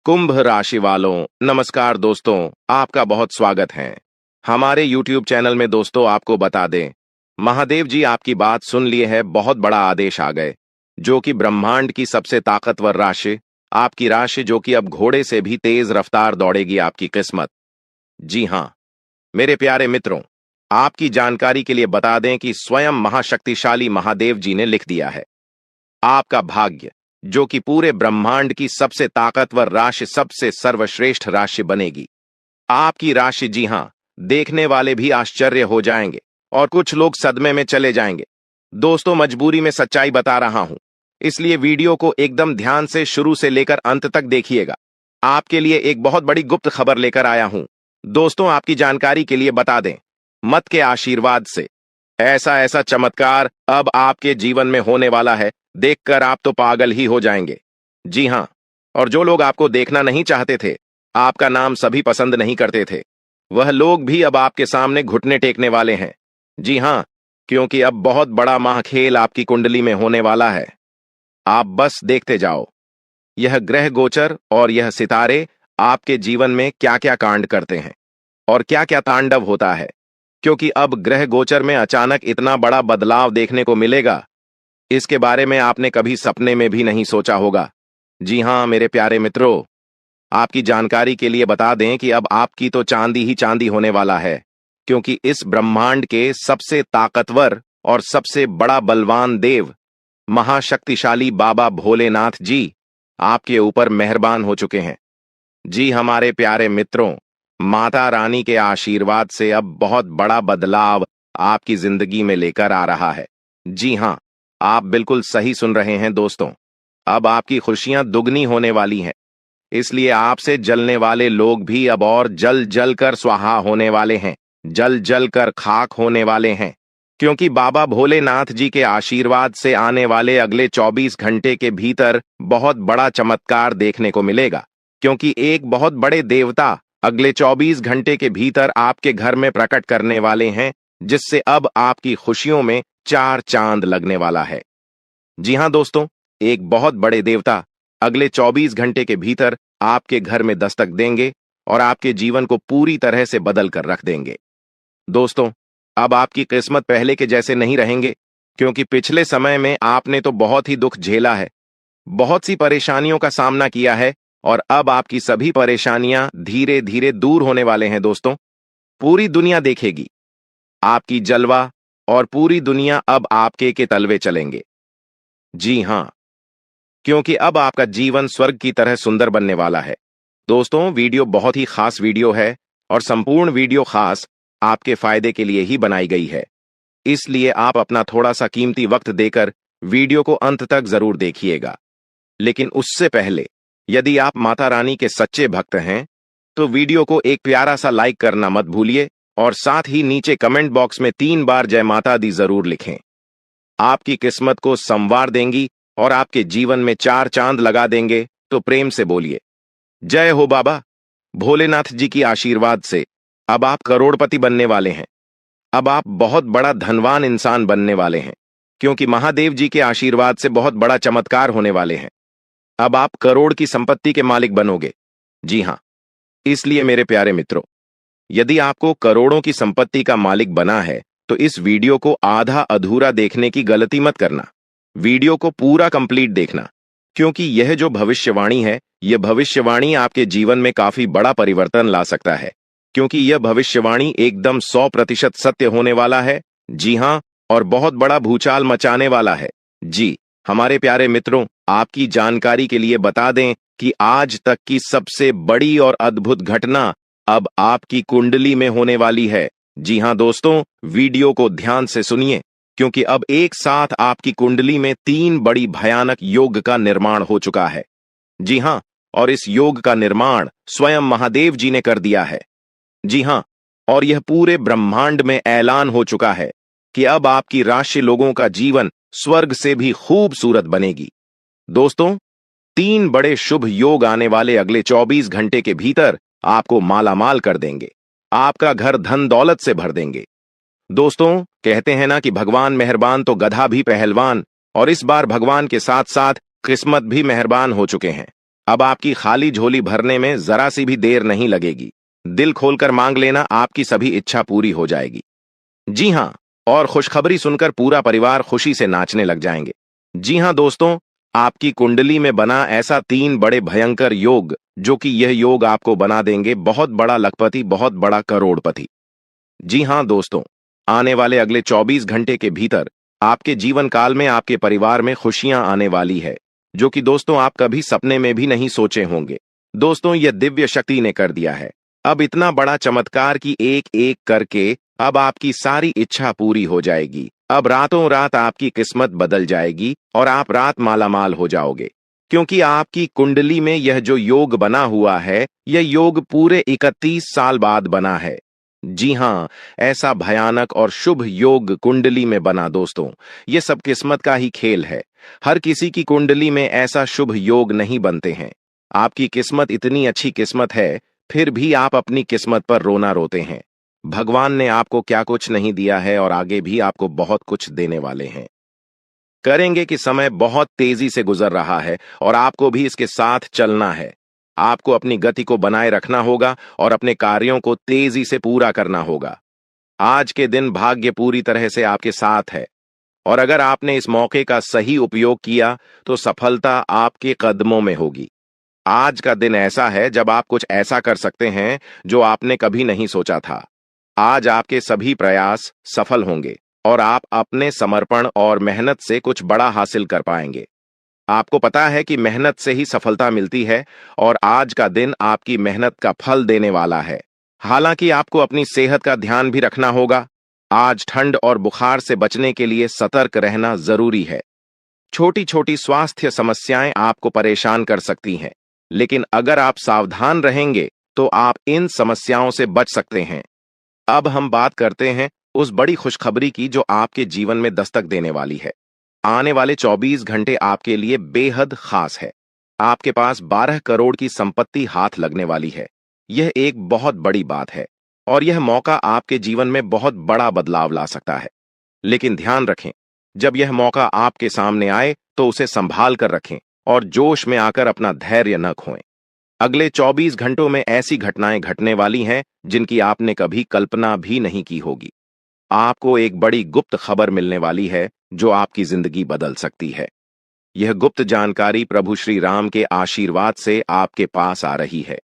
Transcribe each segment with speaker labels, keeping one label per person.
Speaker 1: कुंभ राशि वालों, नमस्कार दोस्तों, आपका बहुत स्वागत है हमारे YouTube चैनल में। दोस्तों, आपको बता दें, महादेव जी आपकी बात सुन लिए है, बहुत बड़ा आदेश आ गए, जो कि ब्रह्मांड की सबसे ताकतवर राशि, आपकी राशि, जो कि अब घोड़े से भी तेज रफ्तार दौड़ेगी आपकी किस्मत। जी हां, मेरे प्यारे मित्रों, आपकी जानकारी के लिए बता दें कि स्वयं महाशक्तिशाली महादेव जी ने लिख दिया है, आपका भाग्य, जो कि पूरे ब्रह्मांड की सबसे ताकतवर राशि, सबसे सर्वश्रेष्ठ राशि बनेगी। आपकी राशि, जी हां, देखने वाले भी आश्चर्य हो जाएंगे और कुछ लोग सदमे में चले जाएंगे। दोस्तों, मजबूरी में सच्चाई बता रहा हूं, इसलिए वीडियो को एकदम ध्यान से शुरू से लेकर अंत तक देखिएगा। आपके लिए एक बहुत बड़ी गुप्त खबर लेकर आया हूं। दोस्तों, आपकी जानकारी के लिए बता दें, मत के आशीर्वाद से ऐसा ऐसा चमत्कार अब आपके जीवन में होने वाला है, देखकर आप तो पागल ही हो जाएंगे। जी हां, और जो लोग आपको देखना नहीं चाहते थे, आपका नाम सभी पसंद नहीं करते थे, वह लोग भी अब आपके सामने घुटने टेकने वाले हैं। जी हां, क्योंकि अब बहुत बड़ा महाखेल आपकी कुंडली में होने वाला है। आप बस देखते जाओ, यह ग्रह गोचर और यह सितारे आपके जीवन में क्या क्या कांड करते हैं और क्या क्या तांडव होता है, क्योंकि अब ग्रह गोचर में अचानक इतना बड़ा बदलाव देखने को मिलेगा, इसके बारे में आपने कभी सपने में भी नहीं सोचा होगा। जी हां मेरे प्यारे मित्रों, आपकी जानकारी के लिए बता दें कि अब आपकी तो चांदी ही चांदी होने वाला है, क्योंकि इस ब्रह्मांड के सबसे ताकतवर और सबसे बड़ा बलवान देव, महाशक्तिशाली बाबा भोलेनाथ जी आपके ऊपर मेहरबान हो चुके हैं। जी हमारे प्यारे मित्रों, माता रानी के आशीर्वाद से अब बहुत बड़ा बदलाव आपकी जिंदगी में लेकर आ रहा है। जी हां, आप बिल्कुल सही सुन रहे हैं दोस्तों, अब आपकी खुशियां दुगनी होने वाली हैं, इसलिए आपसे जलने वाले लोग भी अब और जल जल कर स्वाहा होने वाले हैं, जल जल कर खाक होने वाले हैं, क्योंकि बाबा भोलेनाथ जी के आशीर्वाद से आने वाले अगले 24 घंटे के भीतर बहुत बड़ा चमत्कार देखने को मिलेगा, क्योंकि एक बहुत बड़े देवता अगले 24 घंटे के भीतर आपके घर में प्रकट करने वाले हैं, जिससे अब आपकी खुशियों में 4 चांद लगने वाला है। जी हां दोस्तों, एक बहुत बड़े देवता अगले 24 घंटे के भीतर आपके घर में दस्तक देंगे और आपके जीवन को पूरी तरह से बदल कर रख देंगे। दोस्तों, अब आपकी किस्मत पहले के जैसे नहीं रहेंगे, क्योंकि पिछले समय में आपने तो बहुत ही दुख झेला है, बहुत सी परेशानियों का सामना किया है, और अब आपकी सभी परेशानियां धीरे धीरे दूर होने वाले हैं। दोस्तों, पूरी दुनिया देखेगी आपकी जलवा और पूरी दुनिया अब आपके के तलवे चलेंगे। जी हां, क्योंकि अब आपका जीवन स्वर्ग की तरह सुंदर बनने वाला है। दोस्तों, वीडियो बहुत ही खास वीडियो है और संपूर्ण वीडियो खास आपके फायदे के लिए ही बनाई गई है, इसलिए आप अपना थोड़ा सा कीमती वक्त देकर वीडियो को अंत तक जरूर देखिएगा। लेकिन उससे पहले, यदि आप माता रानी के सच्चे भक्त हैं, तो वीडियो को एक प्यारा सा लाइक करना मत भूलिए और साथ ही नीचे कमेंट बॉक्स में 3 बार जय माता दी जरूर लिखें। आपकी किस्मत को संवार देंगी और आपके जीवन में 4 चांद लगा देंगे, तो प्रेम से बोलिए, जय हो बाबा भोलेनाथ जी की आशीर्वाद से अब आप करोड़पति बनने वाले हैं। अब आप बहुत बड़ा धनवान इंसान बनने वाले हैं, क्योंकि महादेव जी के आशीर्वाद से बहुत बड़ा चमत्कार होने वाले हैं। अब आप करोड़ की संपत्ति के मालिक बनोगे। जी हां, इसलिए मेरे प्यारे मित्रों, यदि आपको करोड़ों की संपत्ति का मालिक बना है, तो इस वीडियो को आधा अधूरा देखने की गलती मत करना, वीडियो को पूरा कंप्लीट देखना, क्योंकि यह जो भविष्यवाणी है, यह भविष्यवाणी आपके जीवन में काफी बड़ा परिवर्तन ला सकता है, क्योंकि यह भविष्यवाणी एकदम 100% सत्य होने वाला है। जी हां, और बहुत बड़ा भूचाल मचाने वाला है। जी हमारे प्यारे मित्रों, आपकी जानकारी के लिए बता दें कि आज तक की सबसे बड़ी और अद्भुत घटना अब आपकी कुंडली में होने वाली है। जी हां दोस्तों, वीडियो को ध्यान से सुनिए, क्योंकि अब एक साथ आपकी कुंडली में 3 बड़ी भयानक योग का निर्माण हो चुका है। जी हां, और इस योग का निर्माण स्वयं महादेव जी ने कर दिया है। जी हां, और यह पूरे ब्रह्मांड में ऐलान हो चुका है कि अब आपकी राशि लोगों का जीवन स्वर्ग से भी खूबसूरत बनेगी। दोस्तों, 3 बड़े शुभ योग आने वाले अगले 24 घंटे के भीतर आपको मालामाल कर देंगे, आपका घर धन दौलत से भर देंगे। दोस्तों, कहते हैं ना कि भगवान मेहरबान तो गधा भी पहलवान, और इस बार भगवान के साथ साथ किस्मत भी मेहरबान हो चुके हैं। अब आपकी खाली झोली भरने में जरा सी भी देर नहीं लगेगी। दिल खोलकर मांग लेना, आपकी सभी इच्छा पूरी हो जाएगी। जी हाँ, और खुशखबरी सुनकर पूरा परिवार खुशी से नाचने लग जाएंगे। जी हाँ दोस्तों, आपकी कुंडली में बना ऐसा 3 बड़े भयंकर योग, जो कि यह योग आपको बना देंगे बहुत बड़ा लखपति, बहुत बड़ा करोड़पति। जी हाँ दोस्तों, आने वाले अगले 24 घंटे के भीतर आपके जीवन काल में आपके परिवार में खुशियां आने वाली है, जो कि दोस्तों आप कभी सपने में भी नहीं सोचे होंगे। दोस्तों, यह दिव्य शक्ति ने कर दिया है। अब इतना बड़ा चमत्कार कि एक एक करके अब आपकी सारी इच्छा पूरी हो जाएगी। अब रातों रात आपकी किस्मत बदल जाएगी और आप रात मालामाल हो जाओगे, क्योंकि आपकी कुंडली में यह जो योग बना हुआ है, यह योग पूरे 31 साल बाद बना है। जी हाँ, ऐसा भयानक और शुभ योग कुंडली में बना दोस्तों, ये सब किस्मत का ही खेल है। हर किसी की कुंडली में ऐसा शुभ योग नहीं बनते हैं। आपकी किस्मत इतनी अच्छी किस्मत है, फिर भी आप अपनी किस्मत पर रोना रोते हैं। भगवान ने आपको क्या कुछ नहीं दिया है और आगे भी आपको बहुत कुछ देने वाले हैं। करेंगे कि समय बहुत तेजी से गुजर रहा है और आपको भी इसके साथ चलना है। आपको अपनी गति को बनाए रखना होगा और अपने कार्यों को तेजी से पूरा करना होगा। आज के दिन भाग्य पूरी तरह से आपके साथ है और अगर आपने इस मौके का सही उपयोग किया तो सफलता आपके कदमों में होगी। आज का दिन ऐसा है जब आप कुछ ऐसा कर सकते हैं जो आपने कभी नहीं सोचा था। आज आपके सभी प्रयास सफल होंगे और आप अपने समर्पण और मेहनत से कुछ बड़ा हासिल कर पाएंगे। आपको पता है कि मेहनत से ही सफलता मिलती है और आज का दिन आपकी मेहनत का फल देने वाला है। हालांकि आपको अपनी सेहत का ध्यान भी रखना होगा। आज ठंड और बुखार से बचने के लिए सतर्क रहना जरूरी है। छोटी छोटी स्वास्थ्य समस्याएं आपको परेशान कर सकती हैं, लेकिन अगर आप सावधान रहेंगे तो आप इन समस्याओं से बच सकते हैं। अब हम बात करते हैं उस बड़ी खुशखबरी की जो आपके जीवन में दस्तक देने वाली है। आने वाले 24 घंटे आपके लिए बेहद खास है। आपके पास 12 करोड़ की संपत्ति हाथ लगने वाली है। यह एक बहुत बड़ी बात है और यह मौका आपके जीवन में बहुत बड़ा बदलाव ला सकता है। लेकिन ध्यान रखें, जब यह मौका आपके सामने आए तो उसे संभाल कर रखें और जोश में आकर अपना धैर्य न खोएं। अगले 24 घंटों में ऐसी घटनाएं घटने वाली हैं जिनकी आपने कभी कल्पना भी नहीं की होगी। आपको एक बड़ी गुप्त खबर मिलने वाली है जो आपकी जिंदगी बदल सकती है। यह गुप्त जानकारी प्रभु श्री राम के आशीर्वाद से आपके पास आ रही है।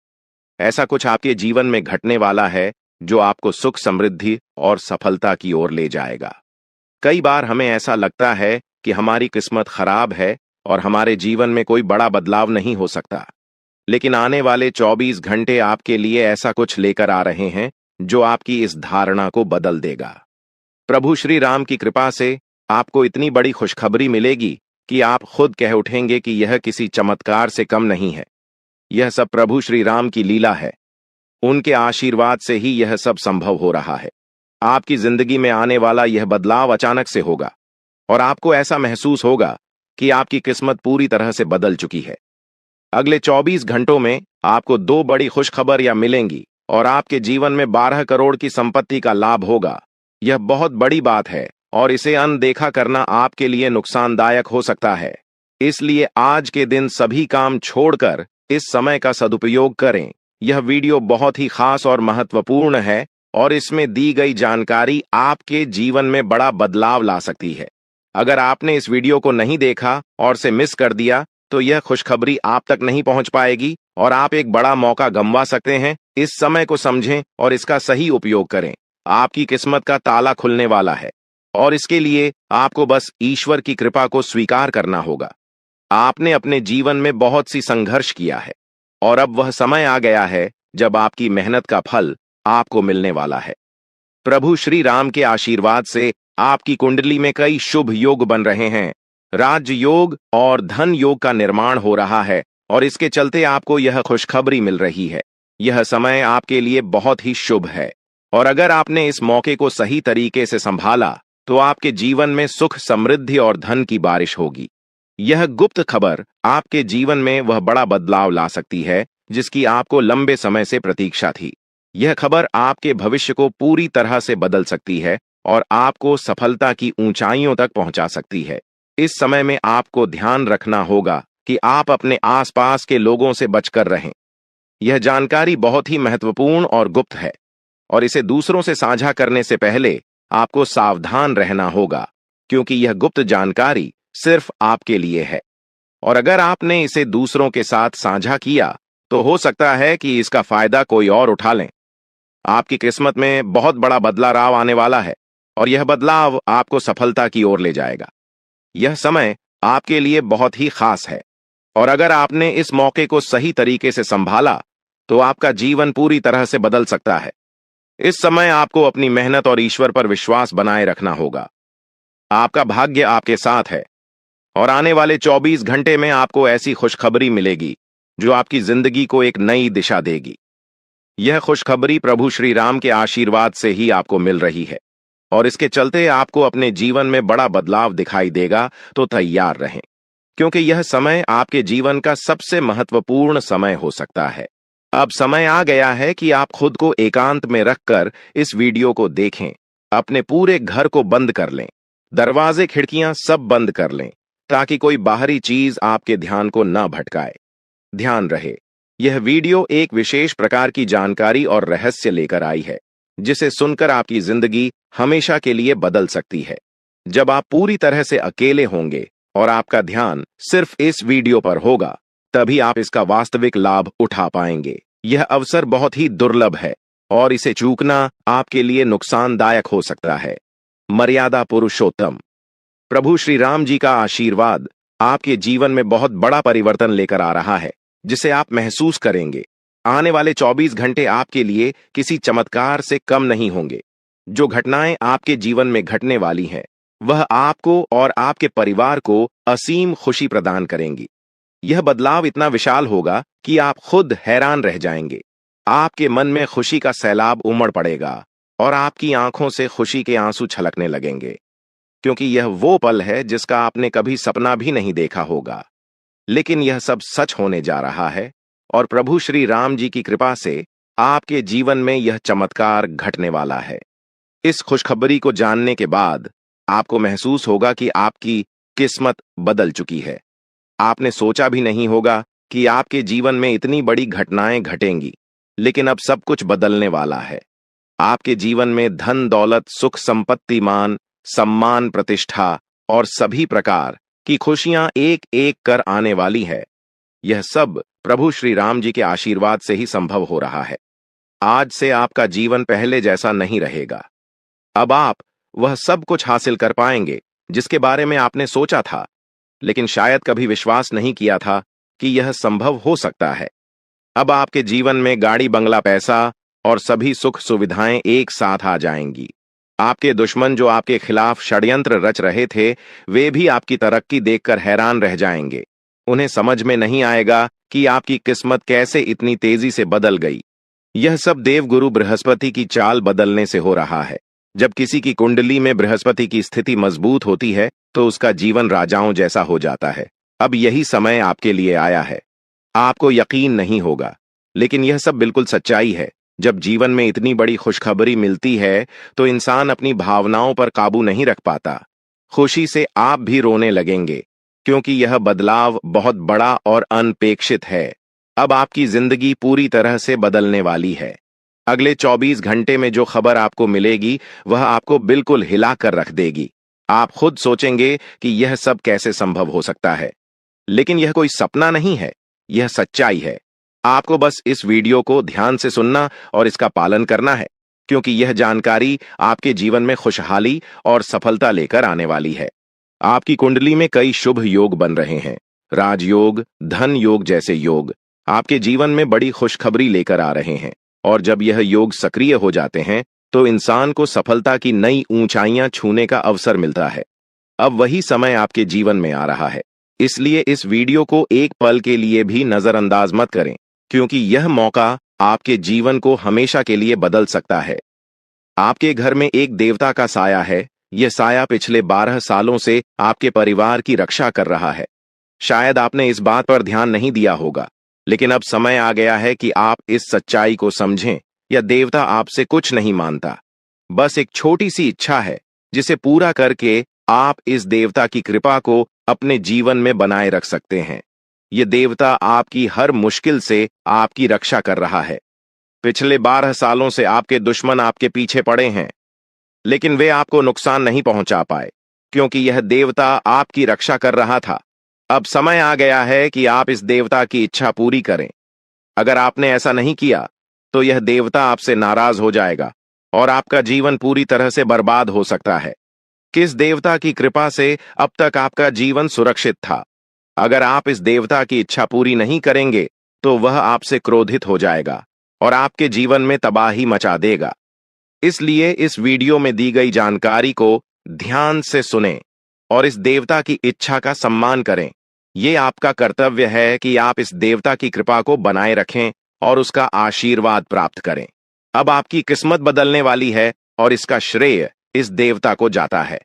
Speaker 1: ऐसा कुछ आपके जीवन में घटने वाला है जो आपको सुख, समृद्धि और सफलता की ओर ले जाएगा। कई बार हमें ऐसा लगता है कि हमारी किस्मत खराब है और हमारे जीवन में कोई बड़ा बदलाव नहीं हो सकता, लेकिन आने वाले 24 घंटे आपके लिए ऐसा कुछ लेकर आ रहे हैं जो आपकी इस धारणा को बदल देगा। प्रभु श्री राम की कृपा से आपको इतनी बड़ी खुशखबरी मिलेगी कि आप खुद कह उठेंगे कि यह किसी चमत्कार से कम नहीं है। यह सब प्रभु श्री राम की लीला है। उनके आशीर्वाद से ही यह सब संभव हो रहा है। आपकी जिंदगी में आने वाला यह बदलाव अचानक से होगा और आपको ऐसा महसूस होगा कि आपकी किस्मत पूरी तरह से बदल चुकी है। अगले 24 घंटों में आपको 2 बड़ी खुशखबरियां मिलेंगी और आपके जीवन में 12 करोड़ की संपत्ति का लाभ होगा। यह बहुत बड़ी बात है और इसे अनदेखा करना आपके लिए नुकसानदायक हो सकता है। इसलिए आज के दिन सभी काम छोड़कर इस समय का सदुपयोग करें। यह वीडियो बहुत ही खास और महत्वपूर्ण है और इसमें दी गई जानकारी आपके जीवन में बड़ा बदलाव ला सकती है। अगर आपने इस वीडियो को नहीं देखा और से मिस कर दिया तो यह खुशखबरी आप तक नहीं पहुंच पाएगी और आप एक बड़ा मौका गंवा सकते हैं। इस समय को समझें और इसका सही उपयोग करें। आपकी किस्मत का ताला खुलने वाला है और इसके लिए आपको बस ईश्वर की कृपा को स्वीकार करना होगा। आपने अपने जीवन में बहुत सी संघर्ष किया है और अब वह समय आ गया है जब आपकी मेहनत का फल आपको मिलने वाला है। प्रभु श्री राम के आशीर्वाद से आपकी कुंडली में कई शुभ योग बन रहे हैं। राज योग और धन योग का निर्माण हो रहा है और इसके चलते आपको यह खुशखबरी मिल रही है। यह समय आपके लिए बहुत ही शुभ है और अगर आपने इस मौके को सही तरीके से संभाला तो आपके जीवन में सुख, समृद्धि और धन की बारिश होगी। यह गुप्त खबर आपके जीवन में वह बड़ा बदलाव ला सकती है जिसकी आपको लंबे समय से प्रतीक्षा थी। यह खबर आपके भविष्य को पूरी तरह से बदल सकती है और आपको सफलता की ऊंचाइयों तक पहुंचा सकती है। इस समय में आपको ध्यान रखना होगा कि आप अपने आसपास के लोगों से बचकर रहें। यह जानकारी बहुत ही महत्वपूर्ण और गुप्त है, और इसे दूसरों से साझा करने से पहले आपको सावधान रहना होगा, क्योंकि यह गुप्त जानकारी सिर्फ आपके लिए है। और अगर आपने इसे दूसरों के साथ साझा किया, तो हो सकता है कि इसका फायदा कोई और उठा लें। आपकी किस्मत में बहुत बड़ा बदलाव आने वाला है, और यह बदलाव आपको सफलता की ओर ले जाएगा। यह समय आपके लिए बहुत ही खास है, और अगर आपने इस मौके को सही तरीके से संभाला, तो आपका जीवन पूरी तरह से बदल सकता है। इस समय आपको अपनी मेहनत और ईश्वर पर विश्वास बनाए रखना होगा। आपका भाग्य आपके साथ है, और आने वाले 24 घंटे में आपको ऐसी खुशखबरी मिलेगी जो आपकी जिंदगी को एक नई दिशा देगी। यह खुशखबरी प्रभु श्री राम के आशीर्वाद से ही आपको मिल रही है, और इसके चलते आपको अपने जीवन में बड़ा बदलाव दिखाई देगा। तो तैयार रहें, क्योंकि यह समय आपके जीवन का सबसे महत्वपूर्ण समय हो सकता है। अब समय आ गया है कि आप खुद को एकांत में रखकर इस वीडियो को देखें। अपने पूरे घर को बंद कर लें, दरवाजे खिड़कियां सब बंद कर लें, ताकि कोई बाहरी चीज आपके ध्यान को न भटकाए। ध्यान रहे, यह वीडियो एक विशेष प्रकार की जानकारी और रहस्य लेकर आई है, जिसे सुनकर आपकी जिंदगी हमेशा के लिए बदल सकती है। जब आप पूरी तरह से अकेले होंगे और आपका ध्यान सिर्फ इस वीडियो पर होगा, तभी आप इसका वास्तविक लाभ उठा पाएंगे। यह अवसर बहुत ही दुर्लभ है, और इसे चूकना आपके लिए नुकसानदायक हो सकता है। मर्यादा पुरुषोत्तम प्रभु श्री राम जी का आशीर्वाद आपके जीवन में बहुत बड़ा परिवर्तन लेकर आ रहा है, जिसे आप महसूस करेंगे। आने वाले 24 घंटे आपके लिए किसी चमत्कार से कम नहीं होंगे। जो घटनाएं आपके जीवन में घटने वाली हैं, वह आपको और आपके परिवार को असीम खुशी प्रदान करेंगी। यह बदलाव इतना विशाल होगा कि आप खुद हैरान रह जाएंगे। आपके मन में खुशी का सैलाब उमड़ पड़ेगा, और आपकी आंखों से खुशी के आंसू छलकने लगेंगे, क्योंकि यह वो पल है जिसका आपने कभी सपना भी नहीं देखा होगा। लेकिन यह सब सच होने जा रहा है, और प्रभु श्री राम जी की कृपा से आपके जीवन में यह चमत्कार घटने वाला है। इस खुशखबरी को जानने के बाद आपको महसूस होगा कि आपकी किस्मत बदल चुकी है। आपने सोचा भी नहीं होगा कि आपके जीवन में इतनी बड़ी घटनाएं घटेंगी, लेकिन अब सब कुछ बदलने वाला है। आपके जीवन में धन दौलत, सुख संपत्ति, मान सम्मान, प्रतिष्ठा और सभी प्रकार की खुशियां एक एक कर आने वाली है। यह सब प्रभु श्री राम जी के आशीर्वाद से ही संभव हो रहा है। आज से आपका जीवन पहले जैसा नहीं रहेगा। अब आप वह सब कुछ हासिल कर पाएंगे जिसके बारे में आपने सोचा था, लेकिन शायद कभी विश्वास नहीं किया था कि यह संभव हो सकता है। अब आपके जीवन में गाड़ी, बंगला, पैसा और सभी सुख सुविधाएं एक साथ आ जाएंगी। आपके दुश्मन जो आपके खिलाफ षड्यंत्र रच रहे थे, वे भी आपकी तरक्की देखकर हैरान रह जाएंगे। उन्हें समझ में नहीं आएगा कि आपकी किस्मत कैसे इतनी तेजी से बदल गई। यह सब देवगुरु बृहस्पति की चाल बदलने से हो रहा है। जब किसी की कुंडली में बृहस्पति की स्थिति मजबूत होती है, तो उसका जीवन राजाओं जैसा हो जाता है। अब यही समय आपके लिए आया है। आपको यकीन नहीं होगा, लेकिन यह सब बिल्कुल सच्चाई है। जब जीवन में इतनी बड़ी खुशखबरी मिलती है, तो इंसान अपनी भावनाओं पर काबू नहीं रख पाता। खुशी से आप भी रोने लगेंगे, क्योंकि यह बदलाव बहुत बड़ा और अनपेक्षित है। अब आपकी जिंदगी पूरी तरह से बदलने वाली है। अगले 24 घंटे में जो खबर आपको मिलेगी, वह आपको बिल्कुल हिला कर रख देगी। आप खुद सोचेंगे कि यह सब कैसे संभव हो सकता है, लेकिन यह कोई सपना नहीं है, यह सच्चाई है। आपको बस इस वीडियो को ध्यान से सुनना और इसका पालन करना है, क्योंकि यह जानकारी आपके जीवन में खुशहाली और सफलता लेकर आने वाली है। आपकी कुंडली में कई शुभ योग बन रहे हैं। राजयोग, धन योग जैसे योग आपके जीवन में बड़ी खुशखबरी लेकर आ रहे हैं, और जब यह योग सक्रिय हो जाते हैं, तो इंसान को सफलता की नई ऊंचाइयां छूने का अवसर मिलता है। अब वही समय आपके जीवन में आ रहा है, इसलिए इस वीडियो को एक पल के लिए भी नजरअंदाज मत करें, क्योंकि यह मौका आपके जीवन को हमेशा के लिए बदल सकता है। आपके घर में एक देवता का साया है। यह साया पिछले 12 सालों से आपके परिवार की रक्षा कर रहा है। शायद आपने इस बात पर ध्यान नहीं दिया होगा, लेकिन अब समय आ गया है कि आप इस सच्चाई को समझें। यह देवता आपसे कुछ नहीं मांगता, बस एक छोटी सी इच्छा है, जिसे पूरा करके आप इस देवता की कृपा को अपने जीवन में बनाए रख सकते हैं। ये देवता आपकी हर मुश्किल से आपकी रक्षा कर रहा है। पिछले 12 सालों से आपके दुश्मन आपके पीछे पड़े हैं, लेकिन वे आपको नुकसान नहीं पहुंचा पाए, क्योंकि यह देवता आपकी रक्षा कर रहा था। अब समय आ गया है कि आप इस देवता की इच्छा पूरी करें। अगर आपने ऐसा नहीं किया, तो यह देवता आपसे नाराज हो जाएगा और आपका जीवन पूरी तरह से बर्बाद हो सकता है। किस देवता की कृपा से अब तक आपका जीवन सुरक्षित था? अगर आप इस देवता की इच्छा पूरी नहीं करेंगे, तो वह आपसे क्रोधित हो जाएगा और आपके जीवन में तबाही मचा देगा। इसलिए इस वीडियो में दी गई जानकारी को ध्यान से सुनें और इस देवता की इच्छा का सम्मान करें। ये आपका कर्तव्य है कि आप इस देवता की कृपा को बनाए रखें और उसका आशीर्वाद प्राप्त करें। अब आपकी किस्मत बदलने वाली है और इसका श्रेय इस देवता को जाता है।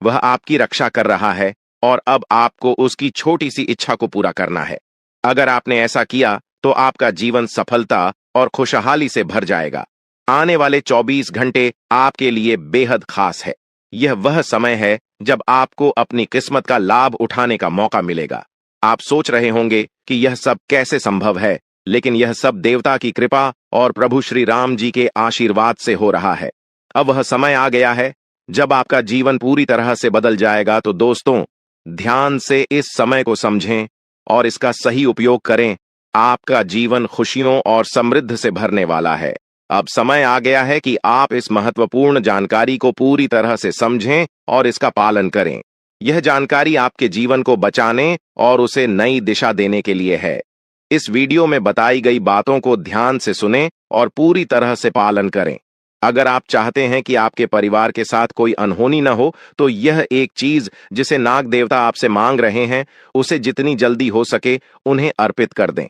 Speaker 1: वह आपकी रक्षा कर रहा है और अब आपको उसकी छोटी सी इच्छा को पूरा करना है। अगर आपने ऐसा किया, तो आपका जीवन सफलता और खुशहाली से भर जाएगा। आने वाले 24 घंटे आपके लिए बेहद खास है। यह वह समय है जब आपको अपनी किस्मत का लाभ उठाने का मौका मिलेगा। आप सोच रहे होंगे कि यह सब कैसे संभव है, लेकिन यह सब देवता की कृपा और प्रभु श्री राम जी के आशीर्वाद से हो रहा है। अब वह समय आ गया है जब आपका जीवन पूरी तरह से बदल जाएगा। तो दोस्तों, ध्यान से इस समय को समझें और इसका सही उपयोग करें। आपका जीवन खुशियों और समृद्धि से भरने वाला है। अब समय आ गया है कि आप इस महत्वपूर्ण जानकारी को पूरी तरह से समझें और इसका पालन करें। यह जानकारी आपके जीवन को बचाने और उसे नई दिशा देने के लिए है। इस वीडियो में बताई गई बातों को ध्यान से सुनें और पूरी तरह से पालन करें। अगर आप चाहते हैं कि आपके परिवार के साथ कोई अनहोनी न हो, तो यह एक चीज जिसे नाग देवता आपसे मांग रहे हैं, उसे जितनी जल्दी हो सके उन्हें अर्पित कर दें,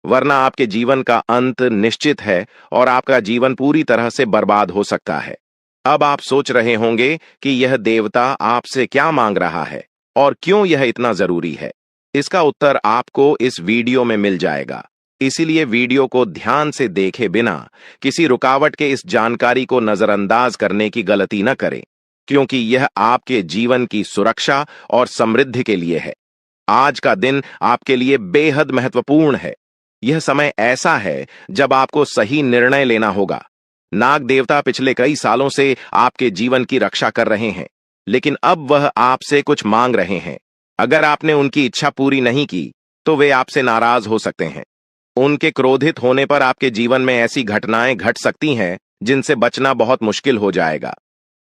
Speaker 1: वरना आपके जीवन का अंत निश्चित है और आपका जीवन पूरी तरह से बर्बाद हो सकता है। अब आप सोच रहे होंगे कि यह देवता आपसे क्या मांग रहा है और क्यों यह इतना जरूरी है। इसका उत्तर आपको इस वीडियो में मिल जाएगा। इसीलिए वीडियो को ध्यान से देखे बिना किसी रुकावट के इस जानकारी को नजरअंदाज करने की गलती न करें, क्योंकि यह आपके जीवन की सुरक्षा और समृद्धि के लिए है। आज का दिन आपके लिए बेहद महत्वपूर्ण है। यह समय ऐसा है जब आपको सही निर्णय लेना होगा। नाग देवता पिछले कई सालों से आपके जीवन की रक्षा कर रहे हैं, लेकिन अब वह आपसे कुछ मांग रहे हैं। अगर आपने उनकी इच्छा पूरी नहीं की, तो वे आपसे नाराज हो सकते हैं। उनके क्रोधित होने पर आपके जीवन में ऐसी घटनाएं घट सकती हैं जिनसे बचना बहुत मुश्किल हो जाएगा।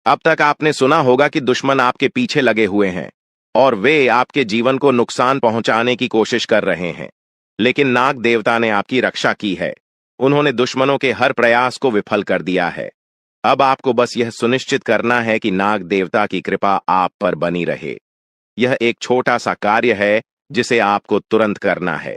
Speaker 1: अब तक आपने सुना होगा कि दुश्मन आपके पीछे लगे हुए हैं और वे आपके जीवन को नुकसान पहुंचाने की कोशिश कर रहे हैं, लेकिन नाग देवता ने आपकी रक्षा की है। उन्होंने दुश्मनों के हर प्रयास को विफल कर दिया है। अब आपको बस यह सुनिश्चित करना है कि नाग देवता की कृपा आप पर बनी रहे। यह एक छोटा सा कार्य है जिसे आपको तुरंत करना है।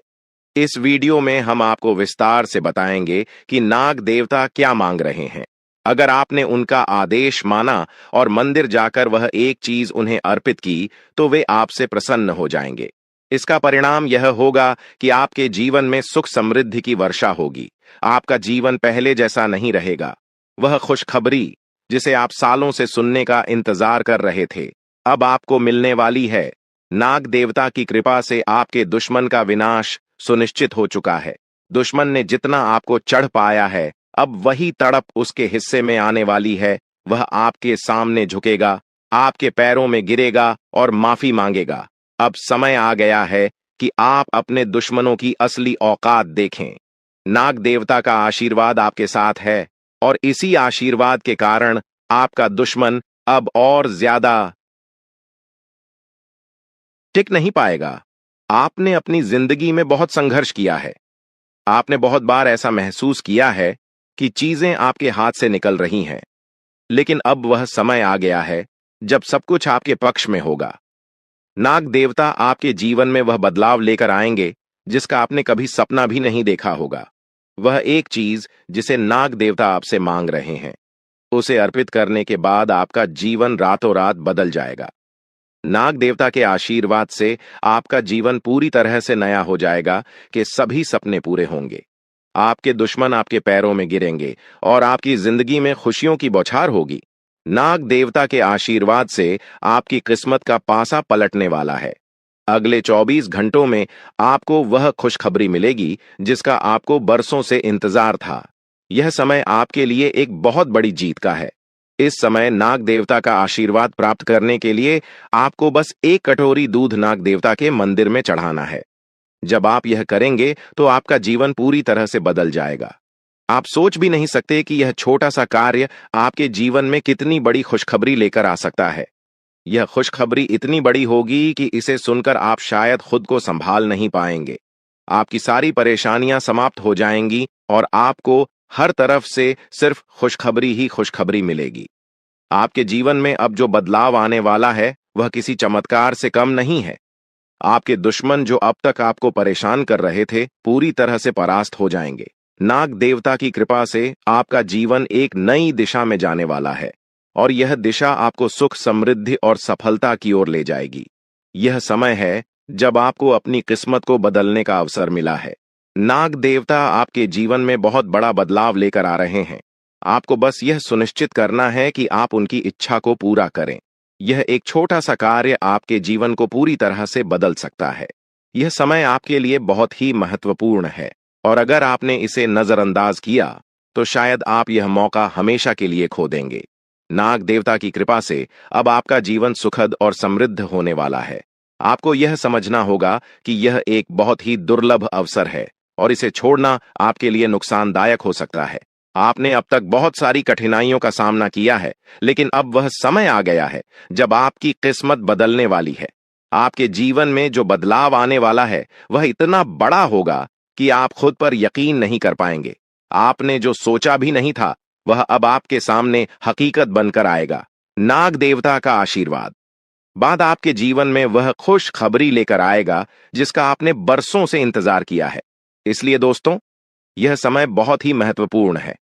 Speaker 1: इस वीडियो में हम आपको विस्तार से बताएंगे कि नाग देवता क्या मांग रहे हैं। अगर आपने उनका आदेश माना और मंदिर जाकर वह एक चीज उन्हें अर्पित की, तो वे आपसे प्रसन्न हो जाएंगे। इसका परिणाम यह होगा कि आपके जीवन में सुख समृद्धि की वर्षा होगी। आपका जीवन पहले जैसा नहीं रहेगा। वह खुशखबरी जिसे आप सालों से सुनने का इंतजार कर रहे थे, अब आपको मिलने वाली है। नाग देवता की कृपा से आपके दुश्मन का विनाश सुनिश्चित हो चुका है। दुश्मन ने जितना आपको चढ़ पाया है, अब वही तड़प उसके हिस्से में आने वाली है। वह आपके सामने झुकेगा, आपके पैरों में गिरेगा और माफी मांगेगा। अब समय आ गया है कि आप अपने दुश्मनों की असली औकात देखें। नाग देवता का आशीर्वाद आपके साथ है और इसी आशीर्वाद के कारण आपका दुश्मन अब और ज्यादा टिक नहीं पाएगा। आपने अपनी जिंदगी में बहुत संघर्ष किया है। आपने बहुत बार ऐसा महसूस किया है कि चीजें आपके हाथ से निकल रही हैं, लेकिन अब वह समय आ गया है जब सब कुछ आपके पक्ष में होगा। नाग देवता आपके जीवन में वह बदलाव लेकर आएंगे जिसका आपने कभी सपना भी नहीं देखा होगा। वह एक चीज जिसे नाग देवता आपसे मांग रहे हैं, उसे अर्पित करने के बाद आपका जीवन रातों रात बदल जाएगा। नाग देवता के आशीर्वाद से आपका जीवन पूरी तरह से नया हो जाएगा कि सभी सपने पूरे होंगे। आपके दुश्मन आपके पैरों में गिरेंगे और आपकी जिंदगी में खुशियों की बौछार होगी। नाग देवता के आशीर्वाद से आपकी किस्मत का पासा पलटने वाला है। अगले 24 घंटों में आपको वह खुशखबरी मिलेगी जिसका आपको बरसों से इंतजार था। यह समय आपके लिए एक बहुत बड़ी जीत का है। इस समय नाग देवता का आशीर्वाद प्राप्त करने के लिए आपको बस एक कटोरी दूध नाग देवता के मंदिर में चढ़ाना है। जब आप यह करेंगे तो आपका जीवन पूरी तरह से बदल जाएगा। आप सोच भी नहीं सकते कि यह छोटा सा कार्य आपके जीवन में कितनी बड़ी खुशखबरी लेकर आ सकता है। यह खुशखबरी इतनी बड़ी होगी कि इसे सुनकर आप शायद खुद को संभाल नहीं पाएंगे। आपकी सारी परेशानियां समाप्त हो जाएंगी और आपको हर तरफ से सिर्फ खुशखबरी ही खुशखबरी मिलेगी। आपके जीवन में अब जो बदलाव आने वाला है वह किसी चमत्कार से कम नहीं है। आपके दुश्मन जो अब तक आपको परेशान कर रहे थे पूरी तरह से परास्त हो जाएंगे। नाग देवता की कृपा से आपका जीवन एक नई दिशा में जाने वाला है और यह दिशा आपको सुख, समृद्धि और सफलता की ओर ले जाएगी। यह समय है जब आपको अपनी किस्मत को बदलने का अवसर मिला है। नाग देवता आपके जीवन में बहुत बड़ा बदलाव लेकर आ रहे हैं। आपको बस यह सुनिश्चित करना है कि आप उनकी इच्छा को पूरा करें। यह एक छोटा सा कार्य आपके जीवन को पूरी तरह से बदल सकता है। यह समय आपके लिए बहुत ही महत्वपूर्ण है और अगर आपने इसे नजरअंदाज किया तो शायद आप यह मौका हमेशा के लिए खो देंगे। नाग देवता की कृपा से अब आपका जीवन सुखद और समृद्ध होने वाला है। आपको यह समझना होगा कि यह एक बहुत ही दुर्लभ अवसर है और इसे छोड़ना आपके लिए नुकसानदायक हो सकता है। आपने अब तक बहुत सारी कठिनाइयों का सामना किया है, लेकिन अब वह समय आ गया है जब आपकी किस्मत बदलने वाली है। आपके जीवन में जो बदलाव आने वाला है वह इतना बड़ा होगा कि आप खुद पर यकीन नहीं कर पाएंगे। आपने जो सोचा भी नहीं था वह अब आपके सामने हकीकत बनकर आएगा। नाग देवता का आशीर्वाद बाद आपके जीवन में वह खुश खबरी लेकर आएगा जिसका आपने बरसों से इंतजार किया है। इसलिए दोस्तों, यह समय बहुत ही महत्वपूर्ण है।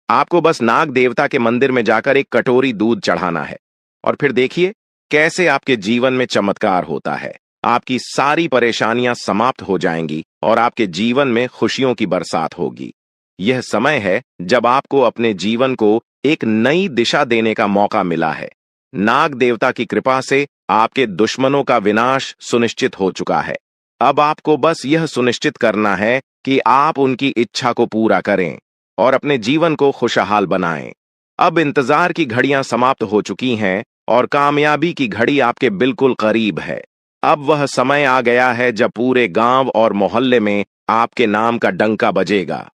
Speaker 1: आपको बस नाग देवता के मंदिर में जाकर एक कटोरी दूध चढ़ाना है और फिर देखिए कैसे आपके जीवन में चमत्कार होता है। आपकी सारी परेशानियां समाप्त हो जाएंगी और आपके जीवन में खुशियों की बरसात होगी। यह समय है जब आपको अपने जीवन को एक नई दिशा देने का मौका मिला है। नाग देवता की कृपा से आपके दुश्मनों का विनाश सुनिश्चित हो चुका है। अब आपको बस यह सुनिश्चित करना है कि आप उनकी इच्छा को पूरा करें और अपने जीवन को खुशहाल बनाएं। अब इंतजार की घड़ियां समाप्त हो चुकी हैं और कामयाबी की घड़ी आपके बिल्कुल करीब है। अब वह समय आ गया है जब पूरे गांव और मोहल्ले में आपके नाम का डंका बजेगा।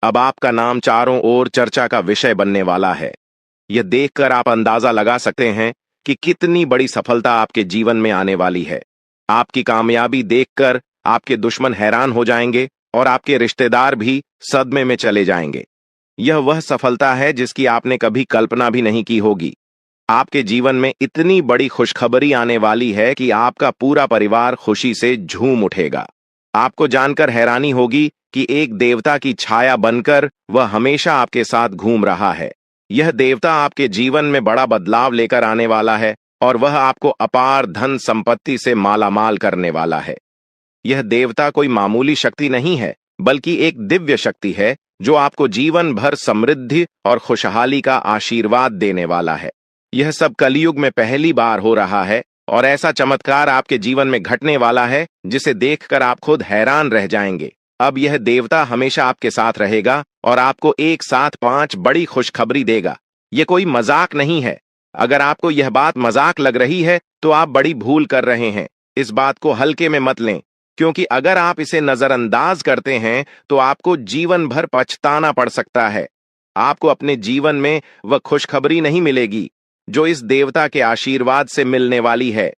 Speaker 1: अब आपका नाम चारों ओर चर्चा का विषय बनने वाला है। यह देखकर आप अंदाजा लगा सकते हैं कि कितनी बड़ी सफलता आपके जीवन में आने वाली है। आपकी कामयाबी देखकर आपके दुश्मन हैरान हो जाएंगे और आपके रिश्तेदार भी सदमे में चले जाएंगे। यह वह सफलता है जिसकी आपने कभी कल्पना भी नहीं की होगी। आपके जीवन में इतनी बड़ी खुशखबरी आने वाली है कि आपका पूरा परिवार खुशी से झूम उठेगा। आपको जानकर हैरानी होगी कि एक देवता की छाया बनकर वह हमेशा आपके साथ घूम रहा है। यह देवता आपके जीवन में बड़ा बदलाव लेकर आने वाला है और वह आपको अपार धन संपत्ति से मालामाल करने वाला है। यह देवता कोई मामूली शक्ति नहीं है, बल्कि एक दिव्य शक्ति है जो आपको जीवन भर समृद्धि और खुशहाली का आशीर्वाद देने वाला है। यह सब कलयुग में पहली बार हो रहा है और ऐसा चमत्कार आपके जीवन में घटने वाला है जिसे देखकर आप खुद हैरान रह जाएंगे। अब यह देवता हमेशा आपके साथ रहेगा और आपको एक साथ 5 बड़ी खुशखबरी देगा। यह कोई मजाक नहीं है। अगर आपको यह बात मजाक लग रही है तो आप बड़ी भूल कर रहे हैं। इस बात को हल्के में मत लें, क्योंकि अगर आप इसे नजरअंदाज करते हैं तो आपको जीवन भर पछताना पड़ सकता है। आपको अपने जीवन में वह खुशखबरी नहीं मिलेगी जो इस देवता के आशीर्वाद से मिलने वाली है।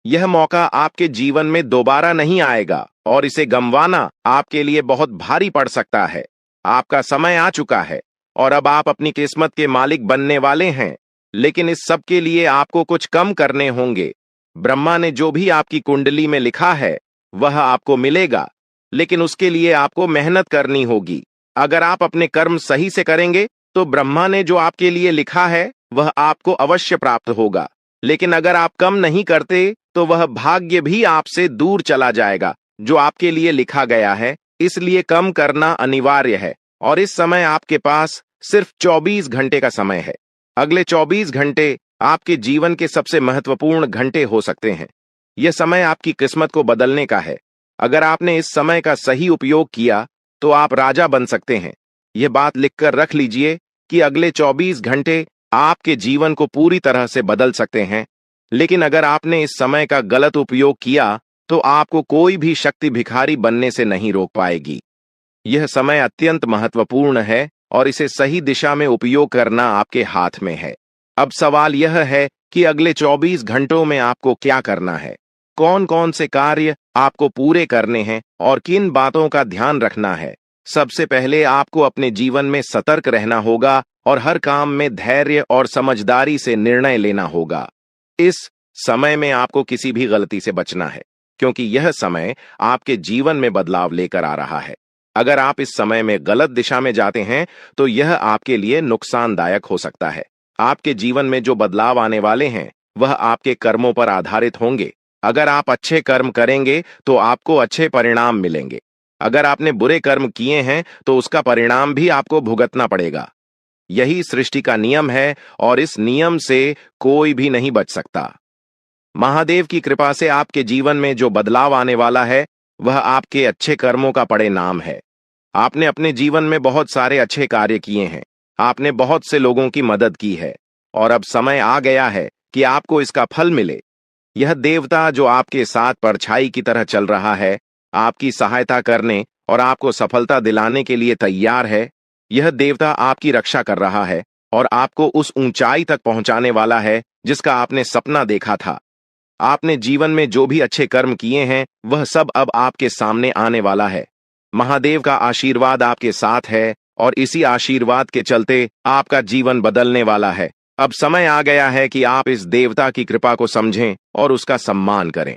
Speaker 1: यह मौका आपके जीवन में दोबारा नहीं आएगा और इसे गंवाना आपके लिए बहुत भारी पड़ सकता है। आपका समय आ चुका है और अब आप अपनी किस्मत के मालिक बनने वाले हैं, लेकिन इस सब के लिए आपको कुछ कम करने होंगे। ब्रह्मा ने जो भी आपकी कुंडली में लिखा है वह आपको मिलेगा, लेकिन उसके लिए आपको मेहनत करनी होगी। अगर आप अपने कर्म सही से करेंगे तो ब्रह्मा ने जो आपके लिए लिखा है वह आपको अवश्य प्राप्त होगा, लेकिन अगर आप कम नहीं करते तो वह भाग्य भी आपसे दूर चला जाएगा जो आपके लिए लिखा गया है। इसलिए कम करना अनिवार्य है और इस समय आपके पास सिर्फ 24 घंटे का समय है। अगले 24 घंटे आपके जीवन के सबसे महत्वपूर्ण घंटे हो सकते हैं। यह समय आपकी किस्मत को बदलने का है। अगर आपने इस समय का सही उपयोग किया तो आप राजा बन सकते हैं। यह बात लिखकर रख लीजिए कि अगले 24 घंटे आपके जीवन को पूरी तरह से बदल सकते हैं। लेकिन अगर आपने इस समय का गलत उपयोग किया तो आपको कोई भी शक्ति भिखारी बनने से नहीं रोक पाएगी। यह समय अत्यंत महत्वपूर्ण है और इसे सही दिशा में उपयोग करना आपके हाथ में है। अब सवाल यह है कि अगले 24 घंटों में आपको क्या करना है, कौन कौन से कार्य आपको पूरे करने हैं और किन बातों का ध्यान रखना है। सबसे पहले आपको अपने जीवन में सतर्क रहना होगा और हर काम में धैर्य और समझदारी से निर्णय लेना होगा। इस समय में आपको किसी भी गलती से बचना है, क्योंकि यह समय आपके जीवन में बदलाव लेकर आ रहा है। अगर आप इस समय में गलत दिशा में जाते हैं तो यह आपके लिए नुकसानदायक हो सकता है। आपके जीवन में जो बदलाव आने वाले हैं वह आपके कर्मों पर आधारित होंगे। अगर आप अच्छे कर्म करेंगे तो आपको अच्छे परिणाम मिलेंगे। अगर आपने बुरे कर्म किए हैं तो उसका परिणाम भी आपको भुगतना पड़ेगा। यही सृष्टि का नियम है और इस नियम से कोई भी नहीं बच सकता। महादेव की कृपा से आपके जीवन में जो बदलाव आने वाला है वह आपके अच्छे कर्मों का परिणाम है। आपने अपने जीवन में बहुत सारे अच्छे कार्य किए हैं, आपने बहुत से लोगों की मदद की है और अब समय आ गया है कि आपको इसका फल मिले। यह देवता जो आपके साथ परछाई की तरह चल रहा है, आपकी सहायता करने और आपको सफलता दिलाने के लिए तैयार है। यह देवता आपकी रक्षा कर रहा है और आपको उस ऊंचाई तक पहुंचाने वाला है जिसका आपने सपना देखा था। आपने जीवन में जो भी अच्छे कर्म किए हैं वह सब अब आपके सामने आने वाला है। महादेव का आशीर्वाद आपके साथ है और इसी आशीर्वाद के चलते आपका जीवन बदलने वाला है। अब समय आ गया है कि आप इस देवता की कृपा को समझें और उसका सम्मान करें।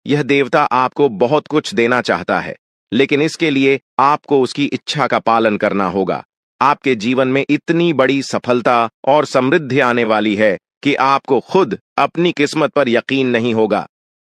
Speaker 1: यह देवता आपको बहुत कुछ देना चाहता है, लेकिन इसके लिए आपको उसकी इच्छा का पालन करना होगा। आपके जीवन में इतनी बड़ी सफलता और समृद्धि आने वाली है कि आपको खुद अपनी किस्मत पर यकीन नहीं होगा।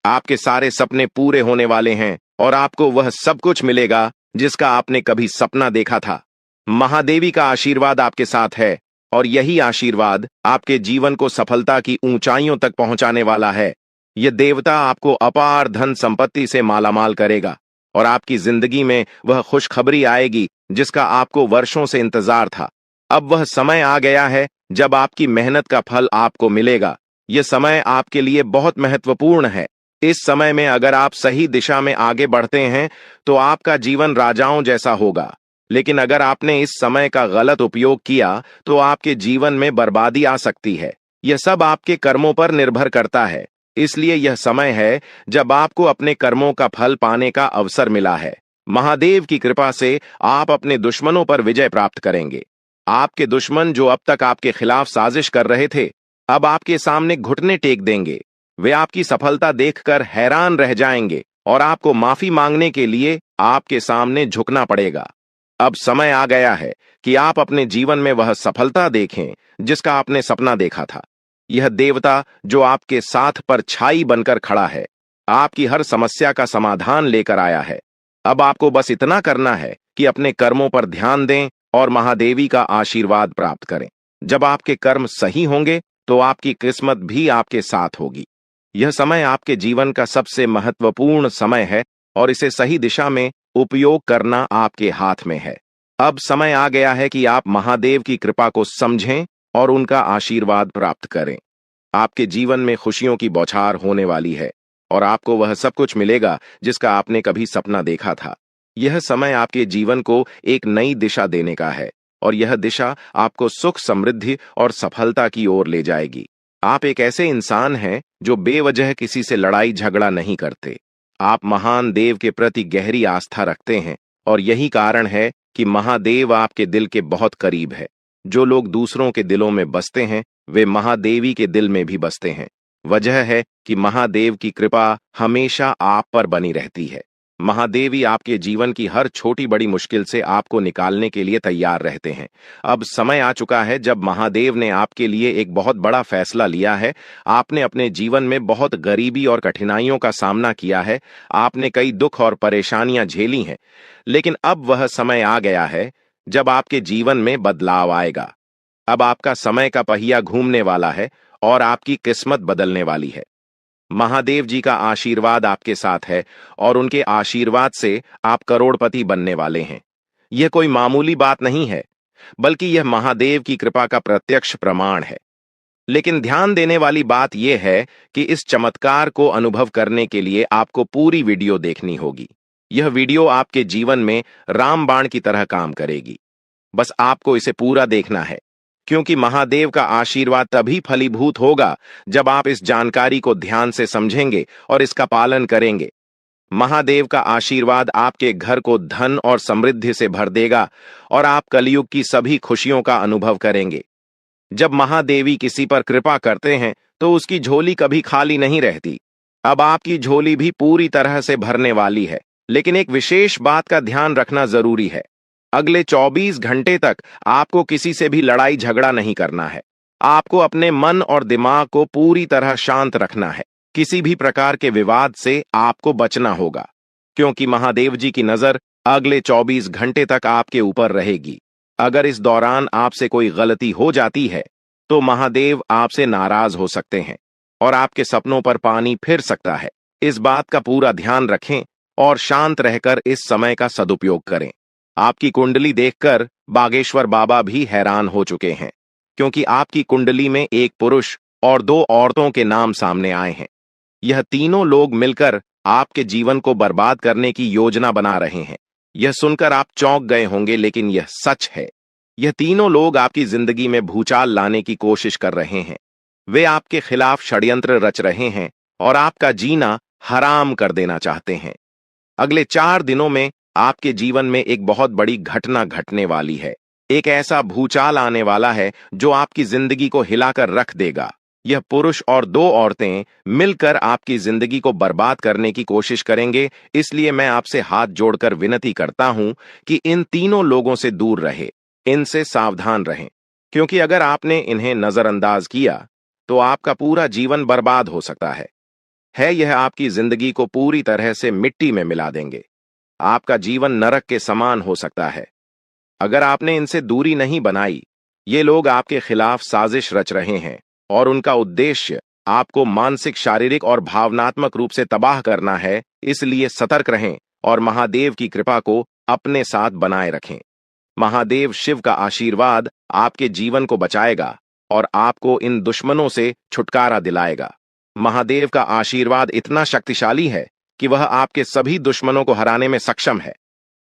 Speaker 1: आपके सारे सपने पूरे होने वाले हैं और आपको वह सब कुछ मिलेगा जिसका आपने कभी सपना देखा था। महादेवी का आशीर्वाद आपके साथ है और यही आशीर्वाद आपके जीवन को सफलता की ऊंचाइयों तक पहुंचाने वाला है। यह देवता आपको अपार धन संपत्ति से मालामाल करेगा और आपकी जिंदगी में वह खुशखबरी आएगी जिसका आपको वर्षों से इंतजार था। अब वह समय आ गया है जब आपकी मेहनत का फल आपको मिलेगा। यह समय आपके लिए बहुत महत्वपूर्ण है। इस समय में अगर आप सही दिशा में आगे बढ़ते हैं तो आपका जीवन राजाओं जैसा होगा, लेकिन अगर आपने इस समय का गलत उपयोग किया तो आपके जीवन में बर्बादी आ सकती है। यह सब आपके कर्मों पर निर्भर करता है, इसलिए यह समय है जब आपको अपने कर्मों का फल पाने का अवसर मिला है। महादेव की कृपा से आप अपने दुश्मनों पर विजय प्राप्त करेंगे। आपके दुश्मन जो अब तक आपके खिलाफ साजिश कर रहे थे, अब आपके सामने घुटने टेक देंगे। वे आपकी सफलता देखकर हैरान रह जाएंगे और आपको माफी मांगने के लिए आपके सामने झुकना पड़ेगा। अब समय आ गया है कि आप अपने जीवन में वह सफलता देखें जिसका आपने सपना देखा था। यह देवता जो आपके साथ परछाई बनकर खड़ा है, आपकी हर समस्या का समाधान लेकर आया है। अब आपको बस इतना करना है कि अपने कर्मों पर ध्यान दें और महादेवी का आशीर्वाद प्राप्त करें। जब आपके कर्म सही होंगे तो आपकी किस्मत भी आपके साथ होगी। यह समय आपके जीवन का सबसे महत्वपूर्ण समय है और इसे सही दिशा में उपयोग करना आपके हाथ में है। अब समय आ गया है कि आप महादेव की कृपा को समझें और उनका आशीर्वाद प्राप्त करें। आपके जीवन में खुशियों की बौछार होने वाली है और आपको वह सब कुछ मिलेगा जिसका आपने कभी सपना देखा था। यह समय आपके जीवन को एक नई दिशा देने का है और यह दिशा आपको सुख, समृद्धि और सफलता की ओर ले जाएगी। आप एक ऐसे इंसान हैं जो बेवजह किसी से लड़ाई झगड़ा नहीं करते। आप महान देव के प्रति गहरी आस्था रखते हैं और यही कारण है कि महादेव आपके दिल के बहुत करीब है। जो लोग दूसरों के दिलों में बसते हैं वे महादेवी के दिल में भी बसते हैं। वजह है कि महादेव की कृपा हमेशा आप पर बनी रहती है। महादेवी आपके जीवन की हर छोटी बड़ी मुश्किल से आपको निकालने के लिए तैयार रहते हैं। अब समय आ चुका है जब महादेव ने आपके लिए एक बहुत बड़ा फैसला लिया है। आपने अपने जीवन में बहुत गरीबी और कठिनाइयों का सामना किया है। आपने कई दुख और परेशानियां झेली हैं, लेकिन अब वह समय आ गया है जब आपके जीवन में बदलाव आएगा। अब आपका समय का पहिया घूमने वाला है और आपकी किस्मत बदलने वाली है। महादेव जी का आशीर्वाद आपके साथ है और उनके आशीर्वाद से आप करोड़पति बनने वाले हैं। यह कोई मामूली बात नहीं है, बल्कि यह महादेव की कृपा का प्रत्यक्ष प्रमाण है। लेकिन ध्यान देने वाली बात यह है कि इस चमत्कार को अनुभव करने के लिए आपको पूरी वीडियो देखनी होगी। यह वीडियो आपके जीवन में रामबाण की तरह काम करेगी। बस आपको इसे पूरा देखना है, क्योंकि महादेव का आशीर्वाद तभी फलीभूत होगा जब आप इस जानकारी को ध्यान से समझेंगे और इसका पालन करेंगे। महादेव का आशीर्वाद आपके घर को धन और समृद्धि से भर देगा और आप कलयुग की सभी खुशियों का अनुभव करेंगे। जब महादेवी किसी पर कृपा करते हैं तो उसकी झोली कभी खाली नहीं रहती। अब आपकी झोली भी पूरी तरह से भरने वाली है, लेकिन एक विशेष बात का ध्यान रखना जरूरी है। अगले 24 घंटे तक आपको किसी से भी लड़ाई झगड़ा नहीं करना है। आपको अपने मन और दिमाग को पूरी तरह शांत रखना है। किसी भी प्रकार के विवाद से आपको बचना होगा, क्योंकि महादेव जी की नजर अगले 24 घंटे तक आपके ऊपर रहेगी। अगर इस दौरान आपसे कोई गलती हो जाती है तो महादेव आपसे नाराज हो सकते हैं और आपके सपनों पर पानी फिर सकता है। इस बात का पूरा ध्यान रखें और शांत रहकर इस समय का सदुपयोग करें। आपकी कुंडली देखकर बागेश्वर बाबा भी हैरान हो चुके हैं, क्योंकि आपकी कुंडली में एक पुरुष और 2 औरतों के नाम सामने आए हैं। यह तीनों लोग मिलकर आपके जीवन को बर्बाद करने की योजना बना रहे हैं। यह सुनकर आप चौंक गए होंगे, लेकिन यह सच है। यह तीनों लोग आपकी जिंदगी में भूचाल लाने की कोशिश कर रहे हैं। वे आपके खिलाफ षड्यंत्र रच रहे हैं और आपका जीना हराम कर देना चाहते हैं। अगले 4 दिनों में आपके जीवन में एक बहुत बड़ी घटना घटने वाली है। एक ऐसा भूचाल आने वाला है जो आपकी जिंदगी को हिलाकर रख देगा। यह पुरुष और 2 औरतें मिलकर आपकी जिंदगी को बर्बाद करने की कोशिश करेंगे। इसलिए मैं आपसे हाथ जोड़कर विनती करता हूं कि इन तीनों लोगों से दूर रहे, इनसे सावधान रहें, क्योंकि अगर आपने इन्हें नजरअंदाज किया तो आपका पूरा जीवन बर्बाद हो सकता है। यह आपकी जिंदगी को पूरी तरह से मिट्टी में मिला देंगे। आपका जीवन नरक के समान हो सकता है अगर आपने इनसे दूरी नहीं बनाई। ये लोग आपके खिलाफ साजिश रच रहे हैं और उनका उद्देश्य आपको मानसिक, शारीरिक और भावनात्मक रूप से तबाह करना है। इसलिए सतर्क रहें और महादेव की कृपा को अपने साथ बनाए रखें। महादेव शिव का आशीर्वाद आपके जीवन को बचाएगा और आपको इन दुश्मनों से छुटकारा दिलाएगा। महादेव का आशीर्वाद इतना शक्तिशाली है कि वह आपके सभी दुश्मनों को हराने में सक्षम है।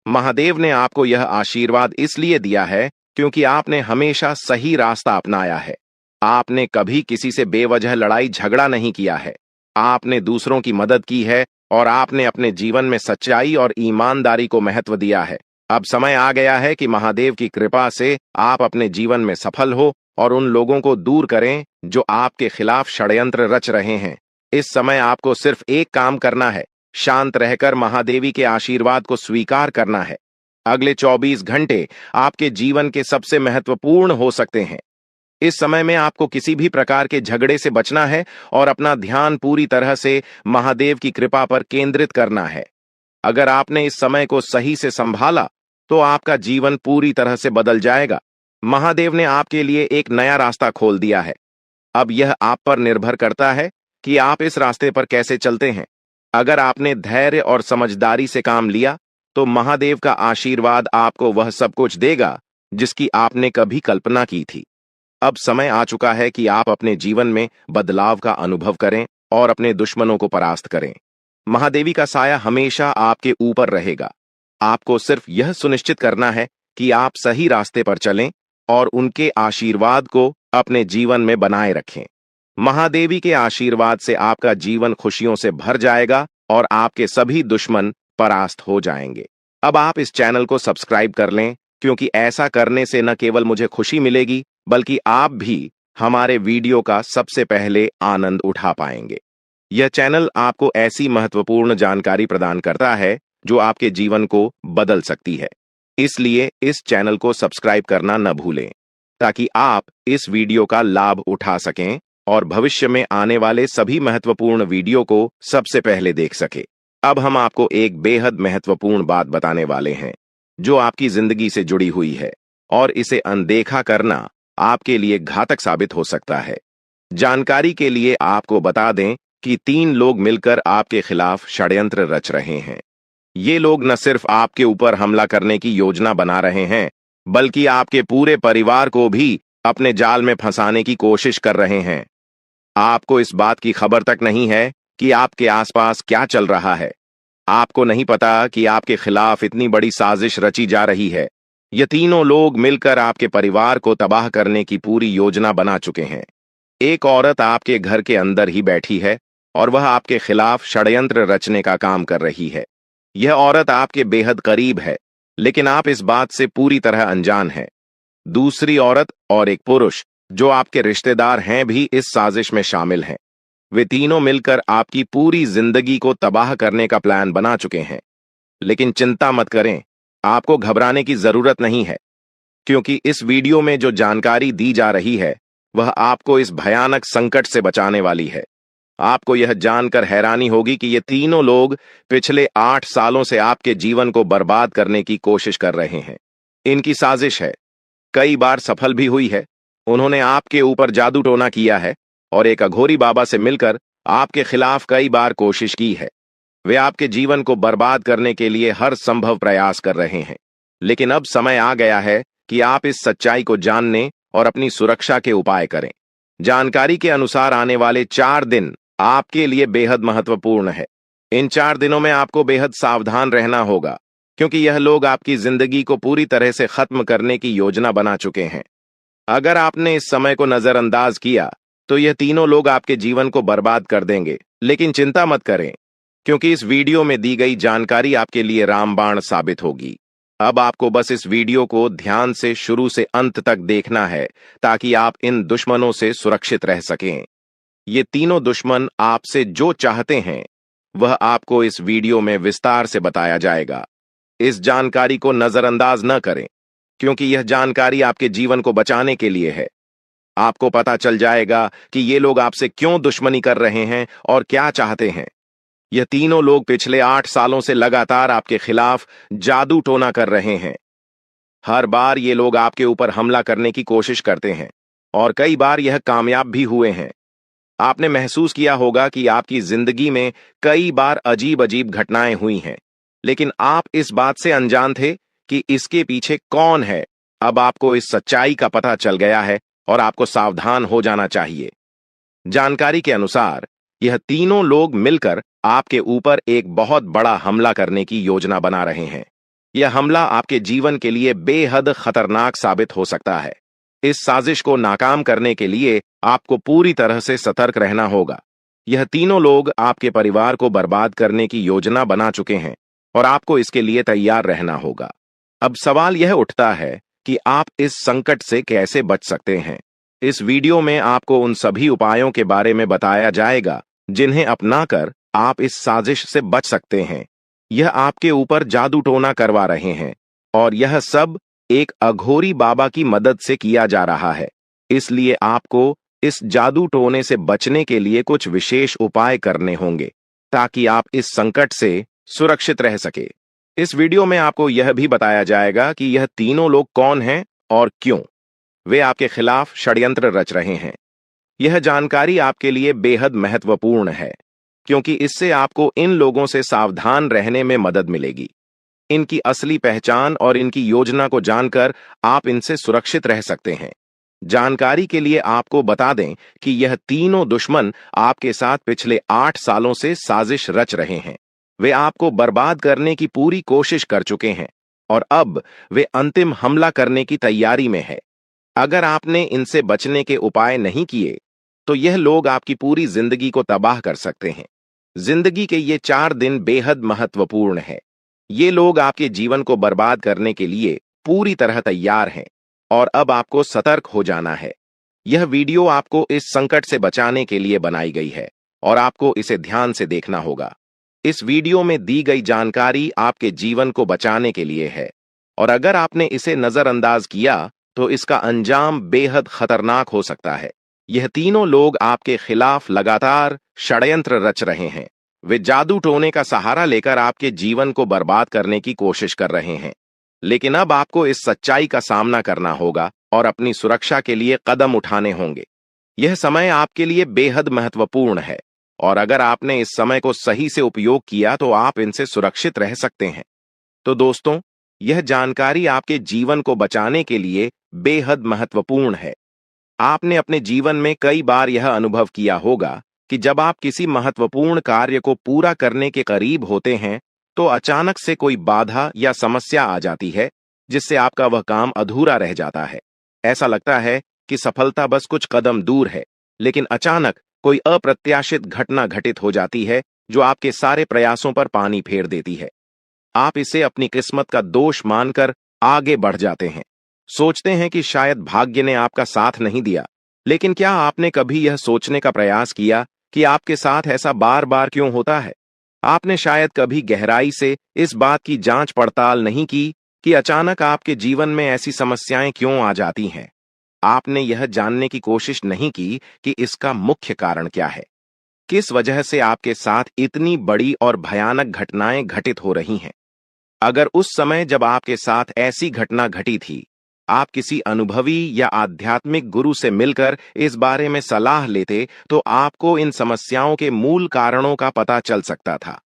Speaker 1: महादेव ने आपको यह आशीर्वाद इसलिए दिया है क्योंकि आपने हमेशा सही रास्ता अपनाया है। आपने कभी किसी से बेवजह लड़ाई झगड़ा नहीं किया है। आपने दूसरों की मदद की है और आपने अपने जीवन में सच्चाई और ईमानदारी को महत्व दिया है। अब समय आ गया है कि महादेव की कृपा से आप अपने जीवन में सफल हो और उन लोगों को दूर करें जो आपके खिलाफ षड्यंत्र रच रहे हैं। इस समय आपको सिर्फ एक काम करना है, शांत रहकर महादेवी के आशीर्वाद को स्वीकार करना है। अगले 24 घंटे आपके जीवन के सबसे महत्वपूर्ण हो सकते हैं। इस समय में आपको किसी भी प्रकार के झगड़े से बचना है और अपना ध्यान पूरी तरह से महादेव की कृपा पर केंद्रित करना है। अगर आपने इस समय को सही से संभाला तो आपका जीवन पूरी तरह से बदल जाएगा। महादेव ने आपके लिए एक नया रास्ता खोल दिया है। अब यह आप पर निर्भर करता है कि आप इस रास्ते पर कैसे चलते हैं। अगर आपने धैर्य और समझदारी से काम लिया तो महादेव का आशीर्वाद आपको वह सब कुछ देगा जिसकी आपने कभी कल्पना की थी। अब समय आ चुका है कि आप अपने जीवन में बदलाव का अनुभव करें और अपने दुश्मनों को परास्त करें। महादेवी का साया हमेशा आपके ऊपर रहेगा। आपको सिर्फ यह सुनिश्चित करना है कि आप सही रास्ते पर चलें और उनके आशीर्वाद को अपने जीवन में बनाए रखें। महादेवी के आशीर्वाद से आपका जीवन खुशियों से भर जाएगा और आपके सभी दुश्मन परास्त हो जाएंगे। अब आप इस चैनल को सब्सक्राइब कर लें, क्योंकि ऐसा करने से न केवल मुझे खुशी मिलेगी, बल्कि आप भी हमारे वीडियो का सबसे पहले आनंद उठा पाएंगे। यह चैनल आपको ऐसी महत्वपूर्ण जानकारी प्रदान करता है जो आपके जीवन को बदल सकती है। इसलिए इस चैनल को सब्सक्राइब करना न भूलें, ताकि आप इस वीडियो का लाभ उठा सकें और भविष्य में आने वाले सभी महत्वपूर्ण वीडियो को सबसे पहले देख सके। अब हम आपको एक बेहद महत्वपूर्ण बात बताने वाले हैं जो आपकी जिंदगी से जुड़ी हुई है और इसे अनदेखा करना आपके लिए घातक साबित हो सकता है। जानकारी के लिए आपको बता दें कि 3 लोग मिलकर आपके खिलाफ षड्यंत्र रच रहे हैं। ये लोग न सिर्फ आपके ऊपर हमला करने की योजना बना रहे हैं, बल्कि आपके पूरे परिवार को भी अपने जाल में फंसाने की कोशिश कर रहे हैं। आपको इस बात की खबर तक नहीं है कि आपके आसपास क्या चल रहा है। आपको नहीं पता कि आपके खिलाफ इतनी बड़ी साजिश रची जा रही है। ये तीनों लोग मिलकर आपके परिवार को तबाह करने की पूरी योजना बना चुके हैं। एक औरत आपके घर के अंदर ही बैठी है और वह आपके खिलाफ षड्यंत्र रचने का काम कर रही है। यह औरत आपके बेहद करीब है, लेकिन आप इस बात से पूरी तरह अनजान हैं। दूसरी औरत और एक पुरुष जो आपके रिश्तेदार हैं भी इस साजिश में शामिल हैं। वे तीनों मिलकर आपकी पूरी जिंदगी को तबाह करने का प्लान बना चुके हैं। लेकिन चिंता मत करें, आपको घबराने की जरूरत नहीं है, क्योंकि इस वीडियो में जो जानकारी दी जा रही है वह आपको इस भयानक संकट से बचाने वाली है। आपको यह जानकर हैरानी होगी कि ये तीनों लोग पिछले 8 सालों से आपके जीवन को बर्बाद करने की कोशिश कर रहे हैं। इनकी साजिश है, कई बार सफल भी हुई है। उन्होंने आपके ऊपर जादू टोना किया है और एक अघोरी बाबा से मिलकर आपके खिलाफ कई बार कोशिश की है। वे आपके जीवन को बर्बाद करने के लिए हर संभव प्रयास कर रहे हैं। लेकिन अब समय आ गया है कि आप इस सच्चाई को जानने और अपनी सुरक्षा के उपाय करें। जानकारी के अनुसार आने वाले 4 दिन आपके लिए बेहद महत्वपूर्ण है। इन 4 दिनों में आपको बेहद सावधान रहना होगा, क्योंकि यह लोग आपकी जिंदगी को पूरी तरह से खत्म करने की योजना बना चुके हैं। अगर आपने इस समय को नजरअंदाज किया तो यह तीनों लोग आपके जीवन को बर्बाद कर देंगे। लेकिन चिंता मत करें, क्योंकि इस वीडियो में दी गई जानकारी आपके लिए रामबाण साबित होगी। अब आपको बस इस वीडियो को ध्यान से शुरू से अंत तक देखना है, ताकि आप इन दुश्मनों से सुरक्षित रह सकें। ये तीनों दुश्मन आपसे जो चाहते हैं वह आपको इस वीडियो में विस्तार से बताया जाएगा। इस जानकारी को नजरअंदाज न करें, क्योंकि यह जानकारी आपके जीवन को बचाने के लिए है। आपको पता चल जाएगा कि ये लोग आपसे क्यों दुश्मनी कर रहे हैं और क्या चाहते हैं। यह तीनों लोग पिछले 8 सालों से लगातार आपके खिलाफ जादू टोना कर रहे हैं। हर बार ये लोग आपके ऊपर हमला करने की कोशिश करते हैं और कई बार यह कामयाब भी हुए हैं। आपने महसूस किया होगा कि आपकी जिंदगी में कई बार अजीब अजीब घटनाएं हुई हैं, लेकिन आप इस बात से अनजान थे कि इसके पीछे कौन है। अब आपको इस सच्चाई का पता चल गया है और आपको सावधान हो जाना चाहिए। जानकारी के अनुसार यह तीनों लोग मिलकर आपके ऊपर एक बहुत बड़ा हमला करने की योजना बना रहे हैं। यह हमला आपके जीवन के लिए बेहद खतरनाक साबित हो सकता है। इस साजिश को नाकाम करने के लिए आपको पूरी तरह से सतर्क रहना होगा। यह तीनों लोग आपके परिवार को बर्बाद करने की योजना बना चुके हैं और आपको इसके लिए तैयार रहना होगा। अब सवाल यह उठता है कि आप इस संकट से कैसे बच सकते हैं। इस वीडियो में आपको उन सभी उपायों के बारे में बताया जाएगा जिन्हें अपनाकर आप इस साजिश से बच सकते हैं। यह आपके ऊपर जादू टोना करवा रहे हैं और यह सब एक अघोरी बाबा की मदद से किया जा रहा है। इसलिए आपको इस जादू टोने से बचने के लिए कुछ विशेष उपाय करने होंगे, ताकि आप इस संकट से सुरक्षित रह सके। इस वीडियो में आपको यह भी बताया जाएगा कि यह तीनों लोग कौन हैं और क्यों वे आपके खिलाफ षड्यंत्र रच रहे हैं। यह जानकारी आपके लिए बेहद महत्वपूर्ण है, क्योंकि इससे आपको इन लोगों से सावधान रहने में मदद मिलेगी। इनकी असली पहचान और इनकी योजना को जानकर आप इनसे सुरक्षित रह सकते हैं। जानकारी के लिए आपको बता दें कि यह तीनों दुश्मन आपके साथ पिछले 8 सालों से साजिश रच रहे हैं। वे आपको बर्बाद करने की पूरी कोशिश कर चुके हैं और अब वे अंतिम हमला करने की तैयारी में है। अगर आपने इनसे बचने के उपाय नहीं किए तो यह लोग आपकी पूरी जिंदगी को तबाह कर सकते हैं। जिंदगी के ये 4 दिन बेहद महत्वपूर्ण है। ये लोग आपके जीवन को बर्बाद करने के लिए पूरी तरह तैयार हैं और अब आपको सतर्क हो जाना है। यह वीडियो आपको इस संकट से बचाने के लिए बनाई गई है और आपको इसे ध्यान से देखना होगा। इस वीडियो में दी गई जानकारी आपके जीवन को बचाने के लिए है और अगर आपने इसे नजरअंदाज किया तो इसका अंजाम बेहद खतरनाक हो सकता है। यह तीनों लोग आपके खिलाफ लगातार षड्यंत्र रच रहे हैं। वे जादू टोने का सहारा लेकर आपके जीवन को बर्बाद करने की कोशिश कर रहे हैं। लेकिन अब आपको इस सच्चाई का सामना करना होगा और अपनी सुरक्षा के लिए कदम उठाने होंगे। यह समय आपके लिए बेहद महत्वपूर्ण है। और अगर आपने इस समय को सही से उपयोग किया तो आप इनसे सुरक्षित रह सकते हैं। तो दोस्तों, यह जानकारी आपके जीवन को बचाने के लिए बेहद महत्वपूर्ण है। आपने अपने जीवन में कई बार यह अनुभव किया होगा कि जब आप किसी महत्वपूर्ण कार्य को पूरा करने के करीब होते हैं, तो अचानक से कोई बाधा या समस्या आ जाती है, जिससे आपका वह काम अधूरा रह जाता है। ऐसा लगता है कि सफलता बस कुछ कदम दूर है, लेकिन अचानक कोई अप्रत्याशित घटना घटित हो जाती है, जो आपके सारे प्रयासों पर पानी फेर देती है। आप इसे अपनी किस्मत का दोष मानकर आगे बढ़ जाते हैं। सोचते हैं कि शायद भाग्य ने आपका साथ नहीं दिया। लेकिन क्या आपने कभी यह सोचने का प्रयास किया कि आपके साथ ऐसा बार बार क्यों होता है? आपने शायद कभी गहराई से इस बात की जांच पड़ताल नहीं की कि अचानक आपके जीवन में ऐसी समस्याएं क्यों आ जाती हैं। आपने यह जानने की कोशिश नहीं की कि इसका मुख्य कारण क्या है। किस वजह से आपके साथ इतनी बड़ी और भयानक घटनाएं घटित हो रही हैं। अगर उस समय जब आपके साथ ऐसी घटना घटी थी, आप किसी अनुभवी या आध्यात्मिक गुरु से मिलकर इस बारे में सलाह लेते, तो आपको इन समस्याओं के मूल कारणों का पता चल सकता था।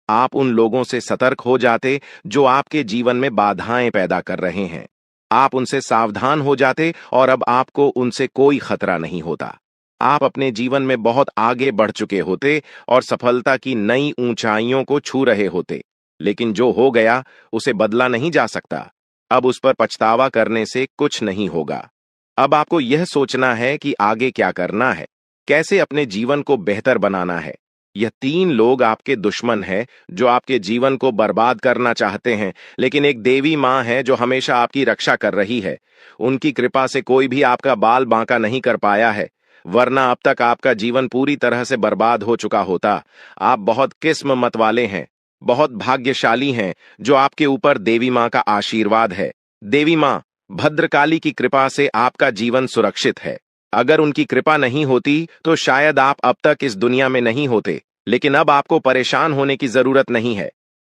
Speaker 1: आप उन लोगों से सतर्क हो जाते जो आपके जीवन में बाधाएं पैदा कर रहे हैं। आप उनसे सावधान हो जाते और अब आपको उनसे कोई खतरा नहीं होता। आप अपने जीवन में बहुत आगे बढ़ चुके होते और सफलता की नई ऊंचाइयों को छू रहे होते। लेकिन जो हो गया उसे बदला नहीं जा सकता। अब उस पर पछतावा करने से कुछ नहीं होगा। अब आपको यह सोचना है कि आगे क्या करना है, कैसे अपने जीवन को बेहतर बनाना है। यह 3 लोग आपके दुश्मन हैं जो आपके जीवन को बर्बाद करना चाहते हैं, लेकिन एक देवी माँ है जो हमेशा आपकी रक्षा कर रही है। उनकी कृपा से कोई भी आपका बाल बांका नहीं कर पाया है, वरना अब तक आपका जीवन पूरी तरह से बर्बाद हो चुका होता। आप बहुत किस्मत वाले हैं, बहुत भाग्यशाली हैं जो आपके ऊपर देवी माँ का आशीर्वाद है। देवी माँ भद्रकाली की कृपा से आपका जीवन सुरक्षित है। अगर उनकी कृपा नहीं होती तो शायद आप अब तक इस दुनिया में नहीं होते। लेकिन अब आपको परेशान होने की जरूरत नहीं है।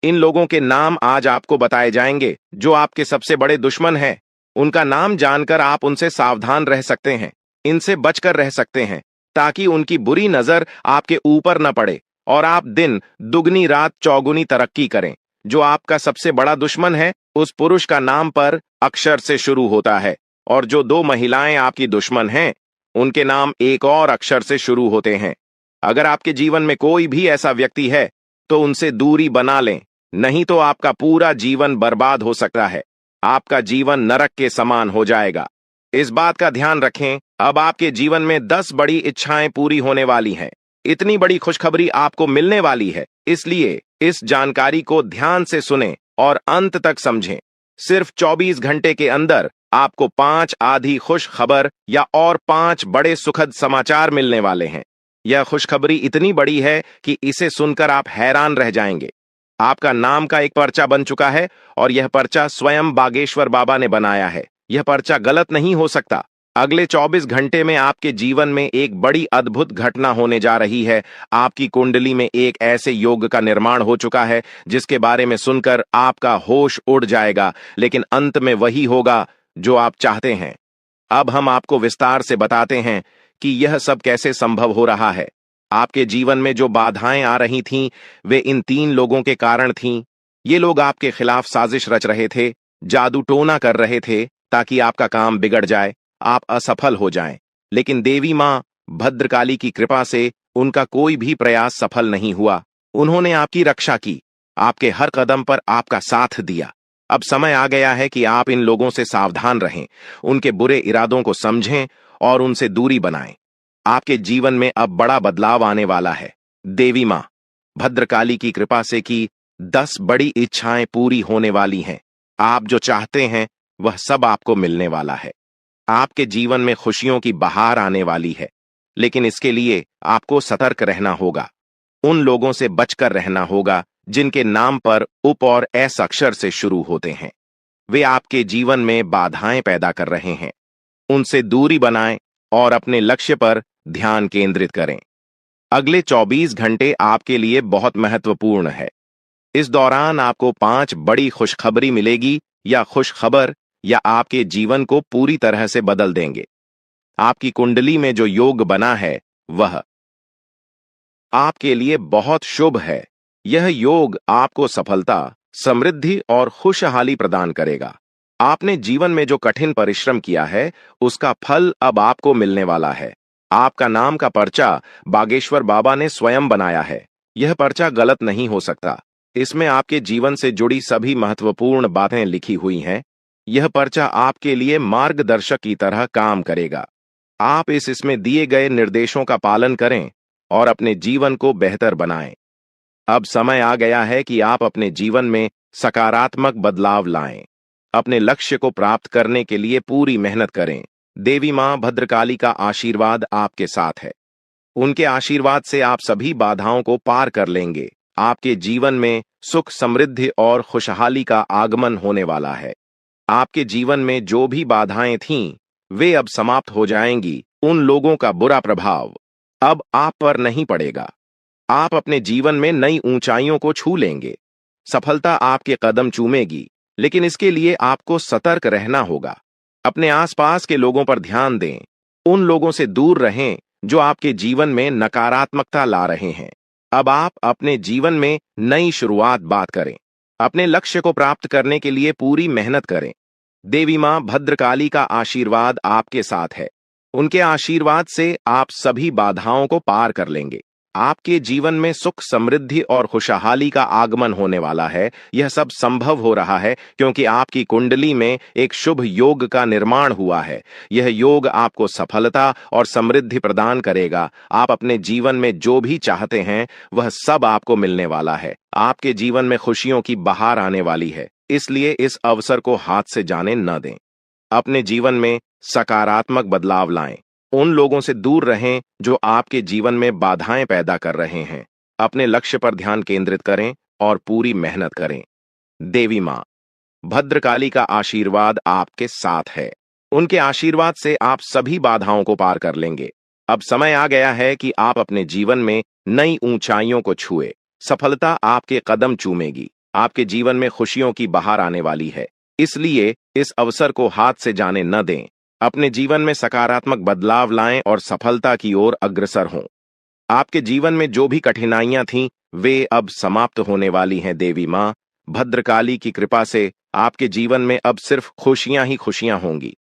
Speaker 1: इन लोगों के नाम आज आपको बताए जाएंगे जो आपके सबसे बड़े दुश्मन हैं। उनका नाम जानकर आप उनसे सावधान रह सकते हैं, इनसे बचकर रह सकते हैं, ताकि उनकी बुरी नजर आपके ऊपर न पड़े और आप दिन दुगनी रात चौगुनी तरक्की करें। जो आपका सबसे बड़ा दुश्मन है, उस पुरुष का नाम पर अक्षर से शुरू होता है, और जो 2 महिलाएं आपकी दुश्मन हैं, उनके नाम एक और अक्षर से शुरू होते हैं। अगर आपके जीवन में कोई भी ऐसा व्यक्ति है, तो उनसे दूरी बना लें, नहीं तो आपका पूरा जीवन बर्बाद हो सकता है। आपका जीवन नरक के समान हो जाएगा। इस बात का ध्यान रखें, अब आपके जीवन में 10 बड़ी इच्छाएं पूरी होने वाली हैं। इतनी बड़ी खुशखबरी आपको मिलने वाली है, इसलिए इस जानकारी को ध्यान से सुनें और अंत तक समझें। सिर्फ 24 घंटे के अंदर आपको 5 आधी खुश खबर या और 5 बड़े सुखद समाचार मिलने वाले हैं। यह खुशखबरी इतनी बड़ी है कि इसे सुनकर आप हैरान रह जाएंगे। आपका नाम का एक पर्चा बन चुका है और यह पर्चा स्वयं बागेश्वर बाबा ने बनाया है। यह पर्चा गलत नहीं हो सकता। अगले 24 घंटे में आपके जीवन में एक बड़ी अद्भुत घटना होने जा रही है। आपकी कुंडली में एक ऐसे योग का निर्माण हो चुका है जिसके बारे में सुनकर आपका होश उड़ जाएगा, लेकिन अंत में वही होगा जो आप चाहते हैं। अब हम आपको विस्तार से बताते हैं कि यह सब कैसे संभव हो रहा है। आपके जीवन में जो बाधाएं आ रही थीं, वे इन 3 लोगों के कारण थीं। ये लोग आपके खिलाफ साजिश रच रहे थे, जादू टोना कर रहे थे ताकि आपका काम बिगड़ जाए, आप असफल हो जाएं। लेकिन देवी मां भद्रकाली की कृपा से उनका कोई भी प्रयास सफल नहीं हुआ। उन्होंने आपकी रक्षा की, आपके हर कदम पर आपका साथ दिया। अब समय आ गया है कि आप इन लोगों से सावधान रहें, उनके बुरे इरादों को समझें और उनसे दूरी बनाएं। आपके जीवन में अब बड़ा बदलाव आने वाला है। देवी मां भद्रकाली की कृपा से की 10 बड़ी इच्छाएं पूरी होने वाली हैं। आप जो चाहते हैं वह सब आपको मिलने वाला है। आपके जीवन में खुशियों की बहार आने वाली है, लेकिन इसके लिए आपको सतर्क रहना होगा। उन लोगों से बचकर रहना होगा जिनके नाम पर उप और एस अक्षर से शुरू होते हैं। वे आपके जीवन में बाधाएं पैदा कर रहे हैं। उनसे दूरी बनाएं और अपने लक्ष्य पर ध्यान केंद्रित करें। अगले 24 घंटे आपके लिए बहुत महत्वपूर्ण है। इस दौरान आपको 5 बड़ी खुशखबरी मिलेगी या खुशखबर या आपके जीवन को पूरी तरह से बदल देंगे। आपकी कुंडली में जो योग बना है वह आपके लिए बहुत शुभ है। यह योग आपको सफलता, समृद्धि और खुशहाली प्रदान करेगा। आपने जीवन में जो कठिन परिश्रम किया है, उसका फल अब आपको मिलने वाला है। आपका नाम का पर्चा बागेश्वर बाबा ने स्वयं बनाया है। यह पर्चा गलत नहीं हो सकता। इसमें आपके जीवन से जुड़ी सभी महत्वपूर्ण बातें लिखी हुई हैं। यह पर्चा आपके लिए मार्गदर्शक की तरह काम करेगा। आप इसमें दिए गए निर्देशों का पालन करें और अपने जीवन को बेहतर बनाएं। अब समय आ गया है कि आप अपने जीवन में सकारात्मक बदलाव लाएं। अपने लक्ष्य को प्राप्त करने के लिए पूरी मेहनत करें। देवी मां भद्रकाली का आशीर्वाद आपके साथ है। उनके आशीर्वाद से आप सभी बाधाओं को पार कर लेंगे। आपके जीवन में सुख, समृद्धि और खुशहाली का आगमन होने वाला है। आपके जीवन में जो भी बाधाएं थीं, वे अब समाप्त हो जाएंगी। उन लोगों का बुरा प्रभाव अब आप पर नहीं पड़ेगा। आप अपने जीवन में नई ऊंचाइयों को छू लेंगे। सफलता आपके कदम चूमेगी, लेकिन इसके लिए आपको सतर्क रहना होगा। अपने आसपास के लोगों पर ध्यान दें। उन लोगों से दूर रहें जो आपके जीवन में नकारात्मकता ला रहे हैं। अब आप अपने जीवन में नई शुरुआत बात करें। अपने लक्ष्य को प्राप्त करने के लिए पूरी मेहनत करें। देवी मां भद्रकाली का आशीर्वाद आपके साथ है। उनके आशीर्वाद से आप सभी बाधाओं को पार कर लेंगे। आपके जीवन में सुख, समृद्धि और खुशहाली का आगमन होने वाला है। यह सब संभव हो रहा है क्योंकि आपकी कुंडली में एक शुभ योग का निर्माण हुआ है। यह योग आपको सफलता और समृद्धि प्रदान करेगा। आप अपने जीवन में जो भी चाहते हैं, वह सब आपको मिलने वाला है। आपके जीवन में खुशियों की बहार आने वाली है, इसलिए इस अवसर को हाथ से जाने न दें। अपने जीवन में सकारात्मक बदलाव लाएं। उन लोगों से दूर रहें जो आपके जीवन में बाधाएं पैदा कर रहे हैं। अपने लक्ष्य पर ध्यान केंद्रित करें और पूरी मेहनत करें। देवी मां भद्रकाली का आशीर्वाद आपके साथ है। उनके आशीर्वाद से आप सभी बाधाओं को पार कर लेंगे। अब समय आ गया है कि आप अपने जीवन में नई ऊंचाइयों को छुए। सफलता आपके कदम चूमेगी। आपके जीवन में खुशियों की बहार आने वाली है, इसलिए इस अवसर को हाथ से जाने न दें। अपने जीवन में सकारात्मक बदलाव लाएं और सफलता की ओर अग्रसर हों। आपके जीवन में जो भी कठिनाइयां थीं, वे अब समाप्त होने वाली हैं। देवी मां भद्रकाली की कृपा से आपके जीवन में अब सिर्फ खुशियां ही खुशियां होंगी।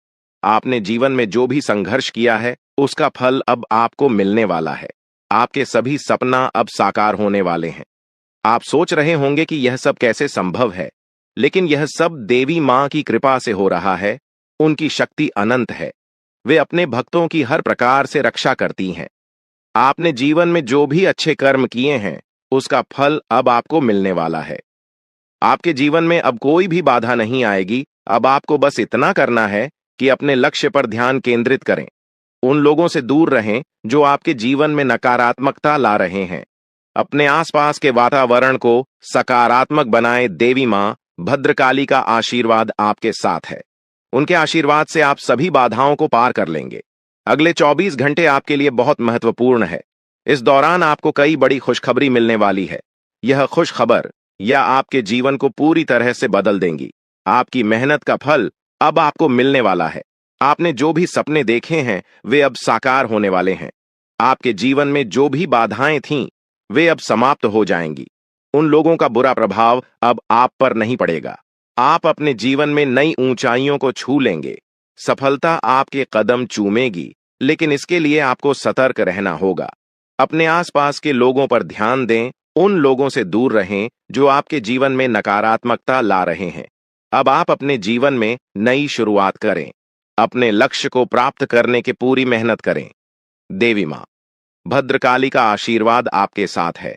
Speaker 1: आपने जीवन में जो भी संघर्ष किया है, उसका फल अब आपको मिलने वाला है। आपके सभी सपना अब साकार होने वाले हैं। आप सोच रहे होंगे कि यह सब कैसे संभव है, लेकिन यह सब देवी मां की कृपा से हो रहा है। उनकी शक्ति अनंत है। वे अपने भक्तों की हर प्रकार से रक्षा करती हैं। आपने जीवन में जो भी अच्छे कर्म किए हैं, उसका फल अब आपको मिलने वाला है। आपके जीवन में अब कोई भी बाधा नहीं आएगी। अब आपको बस इतना करना है कि अपने लक्ष्य पर ध्यान केंद्रित करें। उन लोगों से दूर रहें जो आपके जीवन में नकारात्मकता ला रहे हैं। अपने आसपास के वातावरण को सकारात्मक बनाएं। देवी मां भद्रकाली का आशीर्वाद आपके साथ है। उनके आशीर्वाद से आप सभी बाधाओं को पार कर लेंगे। अगले 24 घंटे आपके लिए बहुत महत्वपूर्ण है। इस दौरान आपको कई बड़ी खुशखबरी मिलने वाली है। यह खुश खबर या आपके जीवन को पूरी तरह से बदल देंगी। आपकी मेहनत का फल अब आपको मिलने वाला है। आपने जो भी सपने देखे हैं, वे अब साकार होने वाले हैं। आपके जीवन में जो भी बाधाएं थीं, वे अब समाप्त हो जाएंगी। उन लोगों का बुरा प्रभाव अब आप पर नहीं पड़ेगा। आप अपने जीवन में नई ऊंचाइयों को छू लेंगे। सफलता आपके कदम चूमेगी, लेकिन इसके लिए आपको सतर्क रहना होगा। अपने आसपास के लोगों पर ध्यान दें। उन लोगों से दूर रहें जो आपके जीवन में नकारात्मकता ला रहे हैं। अब आप अपने जीवन में नई शुरुआत करें। अपने लक्ष्य को प्राप्त करने की पूरी मेहनत करें। देवी मां भद्रकाली का आशीर्वाद आपके साथ है।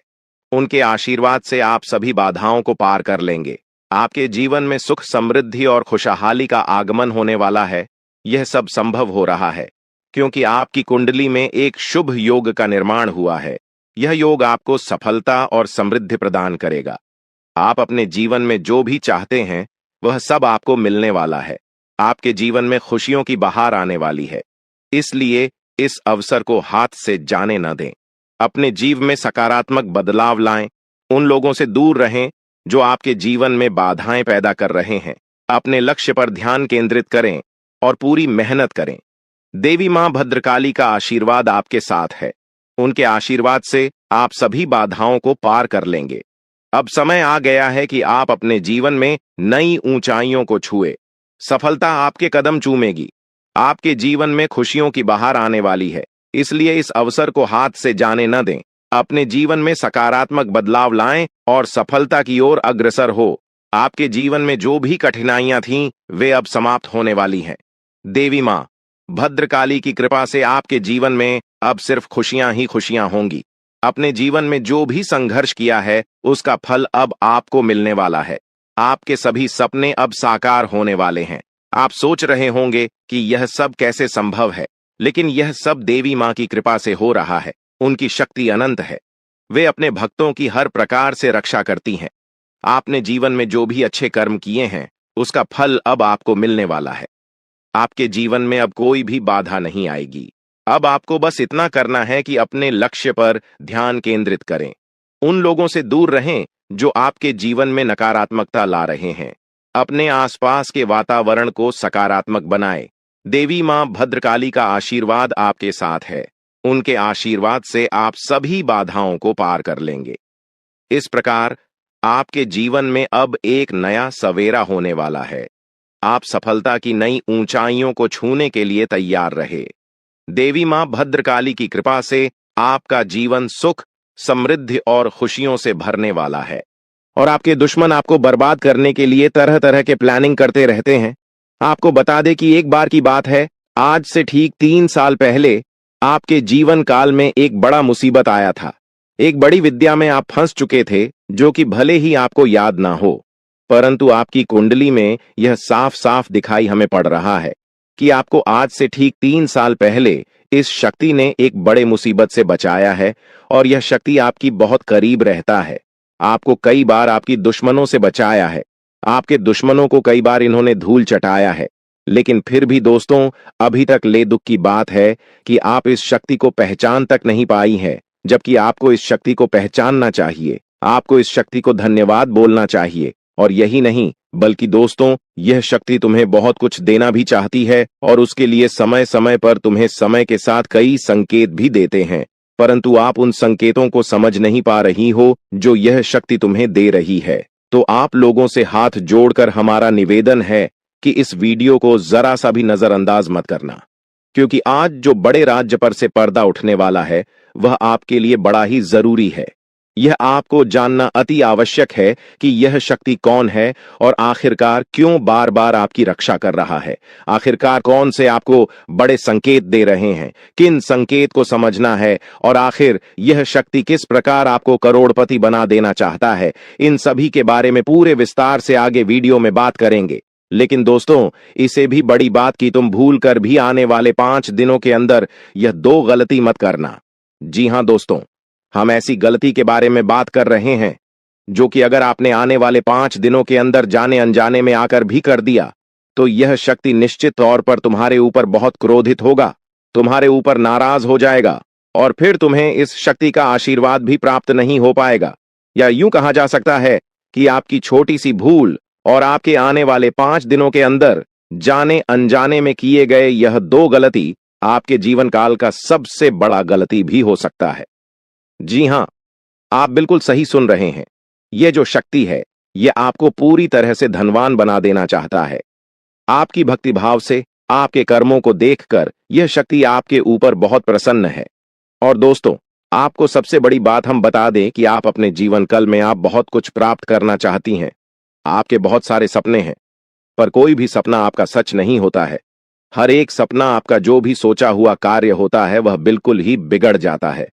Speaker 1: उनके आशीर्वाद से आप सभी बाधाओं को पार कर लेंगे। आपके जीवन में सुख, समृद्धि और खुशहाली का आगमन होने वाला है। यह सब संभव हो रहा है क्योंकि आपकी कुंडली में एक शुभ योग का निर्माण हुआ है। यह योग आपको सफलता और समृद्धि प्रदान करेगा। आप अपने जीवन में जो भी चाहते हैं, वह सब आपको मिलने वाला है। आपके जीवन में खुशियों की बहार आने वाली है, इसलिए इस अवसर को हाथ से जाने न दें। अपने जीवन में सकारात्मक बदलाव लाएं। उन लोगों से दूर रहें जो आपके जीवन में बाधाएं पैदा कर रहे हैं। अपने लक्ष्य पर ध्यान केंद्रित करें और पूरी मेहनत करें। देवी मां भद्रकाली का आशीर्वाद आपके साथ है। उनके आशीर्वाद से आप सभी बाधाओं को पार कर लेंगे। अब समय आ गया है कि आप अपने जीवन में नई ऊंचाइयों को छुए। सफलता आपके कदम चूमेगी। आपके जीवन में खुशियों की बहार आने वाली है, इसलिए इस अवसर को हाथ से जाने न दें। अपने जीवन में सकारात्मक बदलाव लाएं और सफलता की ओर अग्रसर हो। आपके जीवन में जो भी कठिनाइयां थीं, वे अब समाप्त होने वाली हैं। देवी मां भद्रकाली की कृपा से आपके जीवन में अब सिर्फ खुशियां ही खुशियां होंगी। अपने जीवन में जो भी संघर्ष किया है, उसका फल अब आपको मिलने वाला है। आपके सभी सपने अब साकार होने वाले हैं। आप सोच रहे होंगे कि यह सब कैसे संभव है, लेकिन यह सब देवी मां की कृपा से हो रहा है। उनकी शक्ति अनंत है। वे अपने भक्तों की हर प्रकार से रक्षा करती हैं। आपने जीवन में जो भी अच्छे कर्म किए हैं, उसका फल अब आपको मिलने वाला है। आपके जीवन में अब कोई भी बाधा नहीं आएगी। अब आपको बस इतना करना है कि अपने लक्ष्य पर ध्यान केंद्रित करें। उन लोगों से दूर रहें जो आपके जीवन में नकारात्मकता ला रहे हैं। अपने आसपास के वातावरण को सकारात्मक बनाएं। देवी मां भद्रकाली का आशीर्वाद आपके साथ है। उनके आशीर्वाद से आप सभी बाधाओं को पार कर लेंगे। इस प्रकार आपके जीवन में अब एक नया सवेरा होने वाला है। आप सफलता की नई ऊंचाइयों को छूने के लिए तैयार रहे। देवी मां भद्रकाली की कृपा से आपका जीवन सुख, समृद्धि और खुशियों से भरने वाला है। और आपके दुश्मन आपको बर्बाद करने के लिए तरह तरह के प्लानिंग करते रहते हैं। आपको बता दें कि एक बार की बात है, आज से ठीक 3 साल पहले आपके जीवन काल में एक बड़ा मुसीबत आया था। एक बड़ी विद्या में आप फंस चुके थे, जो कि भले ही आपको याद ना हो, परंतु आपकी कुंडली में यह साफ साफ दिखाई हमें पड़ रहा है कि आपको आज से ठीक 3 साल पहले इस शक्ति ने एक बड़े मुसीबत से बचाया है और यह शक्ति आपकी बहुत करीब रहता है। आपको कई बार आपकी दुश्मनों से बचाया है। आपके दुश्मनों को कई बार इन्होंने धूल चटाया है, लेकिन फिर भी दोस्तों, अभी तक ले दुख की बात है कि आप इस शक्ति को पहचान तक नहीं पाई है, जबकि आपको इस शक्ति को पहचानना चाहिए। आपको इस शक्ति को धन्यवाद बोलना चाहिए। और यही नहीं, बल्कि दोस्तों, यह शक्ति तुम्हें बहुत कुछ देना भी चाहती है और उसके लिए समय समय पर तुम्हें समय के साथ कई संकेत भी देते हैं, परंतु आप उन संकेतों को समझ नहीं पा रही हो जो यह शक्ति तुम्हें दे रही है। तो आप लोगों से हाथ जोड़कर हमारा निवेदन है कि इस वीडियो को जरा सा भी नजरअंदाज मत करना, क्योंकि आज जो बड़े राज्य पर से पर्दा उठने वाला है, वह आपके लिए बड़ा ही जरूरी है। यह आपको जानना अति आवश्यक है कि यह शक्ति कौन है और आखिरकार क्यों बार बार आपकी रक्षा कर रहा है। आखिरकार कौन से आपको बड़े संकेत दे रहे हैं, किन संकेत को समझना है और आखिर यह शक्ति किस प्रकार आपको करोड़पति बना देना चाहता है। इन सभी के बारे में पूरे विस्तार से आगे वीडियो में बात करेंगे। लेकिन दोस्तों, इसे भी बड़ी बात कि तुम भूल कर भी आने वाले 5 दिनों के अंदर यह 2 गलती मत करना। जी हां दोस्तों, हम ऐसी गलती के बारे में बात कर रहे हैं जो कि अगर आपने आने वाले 5 दिनों के अंदर जाने अनजाने में आकर भी कर दिया, तो यह शक्ति निश्चित तौर पर तुम्हारे ऊपर बहुत क्रोधित होगा, तुम्हारे ऊपर नाराज हो जाएगा और फिर तुम्हें इस शक्ति का आशीर्वाद भी प्राप्त नहीं हो पाएगा। या यूं कहा जा सकता है कि आपकी छोटी सी भूल और आपके आने वाले 5 दिनों के अंदर जाने अनजाने में किए गए यह 2 गलती आपके जीवन काल का सबसे बड़ा गलती भी हो सकता है। जी हां, आप बिल्कुल सही सुन रहे हैं। यह जो शक्ति है, यह आपको पूरी तरह से धनवान बना देना चाहता है। आपकी भक्ति भाव से, आपके कर्मों को देखकर यह शक्ति आपके ऊपर बहुत प्रसन्न है। और दोस्तों, आपको सबसे बड़ी बात हम बता दें कि आप अपने जीवन काल में आप बहुत कुछ प्राप्त करना चाहती हैं। आपके बहुत सारे सपने हैं, पर कोई भी सपना आपका सच नहीं होता है। हर एक सपना आपका जो भी सोचा हुआ कार्य होता है, वह बिल्कुल ही बिगड़ जाता है।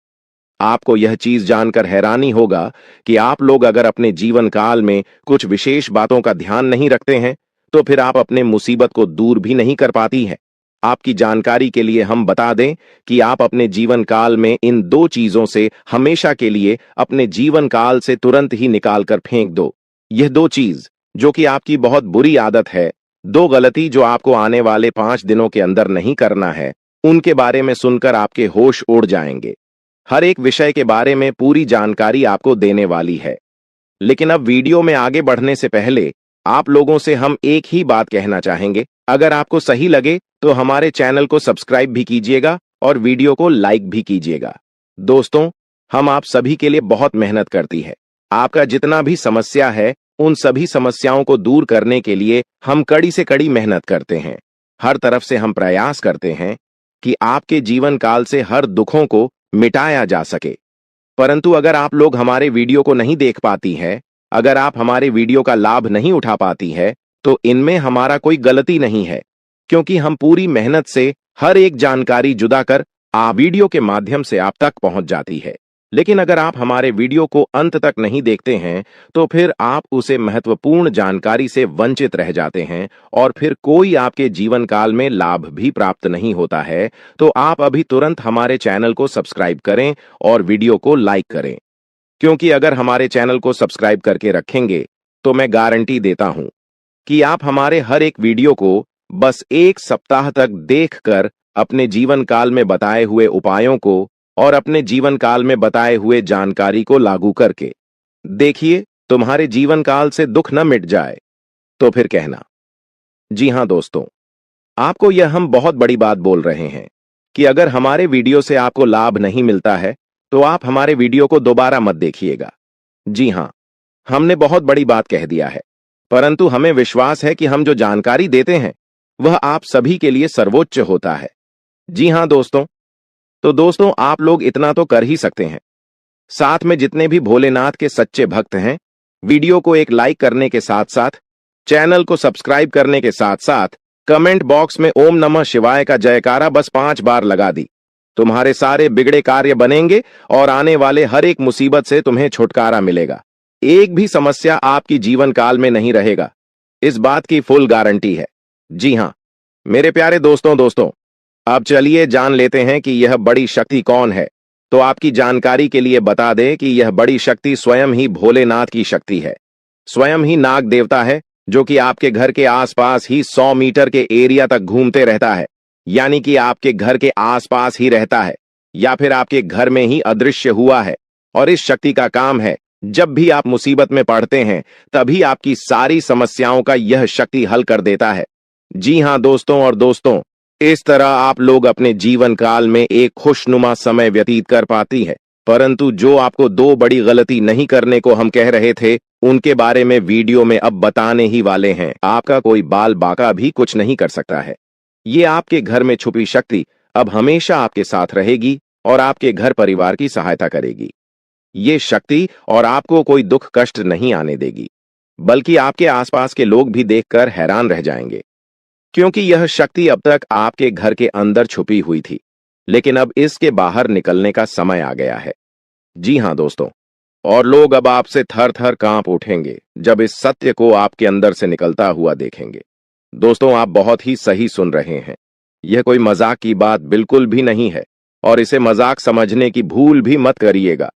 Speaker 1: आपको यह चीज जानकर हैरानी होगा कि आप लोग अगर अपने जीवन काल में कुछ विशेष बातों का ध्यान नहीं रखते हैं, तो फिर आप अपने मुसीबत को दूर भी नहीं कर पाती हैं। आपकी जानकारी के लिए हम बता दें कि आप अपने जीवन काल में इन 2 चीजों से हमेशा के लिए अपने जीवन काल से तुरंत ही निकाल कर फेंक दो। यह 2 चीज जो कि आपकी बहुत बुरी आदत है, 2 गलती जो आपको आने वाले 5 दिनों के अंदर नहीं करना है, उनके बारे में सुनकर आपके होश उड़ जाएंगे। हर एक विषय के बारे में पूरी जानकारी आपको देने वाली है। लेकिन अब वीडियो में आगे बढ़ने से पहले आप लोगों से हम एक ही बात कहना चाहेंगे। अगर आपको सही लगे तो हमारे चैनल को सब्सक्राइब भी कीजिएगा और वीडियो को लाइक भी कीजिएगा। दोस्तों, हम आप सभी के लिए बहुत मेहनत करती है। आपका जितना भी समस्या है, उन सभी समस्याओं को दूर करने के लिए हम कड़ी से कड़ी मेहनत करते हैं। हर तरफ से हम प्रयास करते हैं कि आपके जीवन काल से हर दुखों को मिटाया जा सके। परंतु अगर आप लोग हमारे वीडियो को नहीं देख पाती है, अगर आप हमारे वीडियो का लाभ नहीं उठा पाती है, तो इनमें हमारा कोई गलती नहीं है, क्योंकि हम पूरी मेहनत से हर एक जानकारी जुदा कर वीडियो के माध्यम से आप तक पहुंच जाती है। लेकिन अगर आप हमारे वीडियो को अंत तक नहीं देखते हैं, तो फिर आप उसे महत्वपूर्ण जानकारी से वंचित रह जाते हैं और फिर कोई आपके जीवन काल में लाभ भी प्राप्त नहीं होता है। तो आप अभी तुरंत हमारे चैनल को सब्सक्राइब करें और वीडियो को लाइक करें, क्योंकि अगर हमारे चैनल को सब्सक्राइब करके रखेंगे, तो मैं गारंटी देता हूं कि आप हमारे हर एक वीडियो को बस 1 सप्ताह तक देखकर अपने जीवन काल में बताए हुए उपायों को और अपने जीवन काल में बताए हुए जानकारी को लागू करके देखिए, तुम्हारे जीवन काल से दुख न मिट जाए तो फिर कहना। जी हां दोस्तों, आपको यह हम बहुत बड़ी बात बोल रहे हैं कि अगर हमारे वीडियो से आपको लाभ नहीं मिलता है, तो आप हमारे वीडियो को दोबारा मत देखिएगा। जी हां, हमने बहुत बड़ी बात कह दिया है, परंतु हमें विश्वास है कि हम जो जानकारी देते हैं, वह आप सभी के लिए सर्वोच्च होता है। जी हां दोस्तों, तो दोस्तों आप लोग इतना तो कर ही सकते हैं। साथ में जितने भी भोलेनाथ के सच्चे भक्त हैं, वीडियो को एक लाइक करने के साथ साथ, चैनल को सब्सक्राइब करने के साथ साथ, कमेंट बॉक्स में ओम नमः शिवाय का जयकारा बस 5 बार लगा दी। तुम्हारे सारे बिगड़े कार्य बनेंगे और आने वाले हर एक मुसीबत से तुम्हें छुटकारा मिलेगा। एक भी समस्या आपकी जीवन काल में नहीं रहेगा। इस बात की फुल गारंटी है। जी हां, मेरे प्यारे दोस्तों, अब चलिए जान लेते हैं कि यह बड़ी शक्ति कौन है। तो आपकी जानकारी के लिए बता दें कि यह बड़ी शक्ति स्वयं ही भोलेनाथ की शक्ति है। स्वयं ही नाग देवता है, जो कि आपके घर के आसपास ही 100 मीटर के एरिया तक घूमते रहता है, यानी कि आपके घर के आसपास ही रहता है या फिर आपके घर में ही अदृश्य हुआ है। और इस शक्ति का काम है, जब भी आप मुसीबत में पड़ते हैं, तभी आपकी सारी समस्याओं का यह शक्ति हल कर देता है। जी हां दोस्तों, इस तरह आप लोग अपने जीवन काल में एक खुशनुमा समय व्यतीत कर पाती है। परंतु जो आपको 2 बड़ी गलती नहीं करने को हम कह रहे थे, उनके बारे में वीडियो में अब बताने ही वाले हैं। आपका कोई बाल बाका भी कुछ नहीं कर सकता है। ये आपके घर में छुपी शक्ति अब हमेशा आपके साथ रहेगी और आपके घर परिवार की सहायता करेगी। ये शक्ति और आपको कोई दुख कष्ट नहीं आने देगी, बल्कि आपके आसपास के लोग भी देखकर हैरान रह जाएंगे, क्योंकि यह शक्ति अब तक आपके घर के अंदर छुपी हुई थी, लेकिन अब इसके बाहर निकलने का समय आ गया है। जी हां दोस्तों, और लोग अब आपसे थर थर कांप उठेंगे जब इस सत्य को आपके अंदर से निकलता हुआ देखेंगे। दोस्तों, आप बहुत ही सही सुन रहे हैं। यह कोई मजाक की बात बिल्कुल भी नहीं है और इसे मजाक समझने की भूल भी मत करिएगा,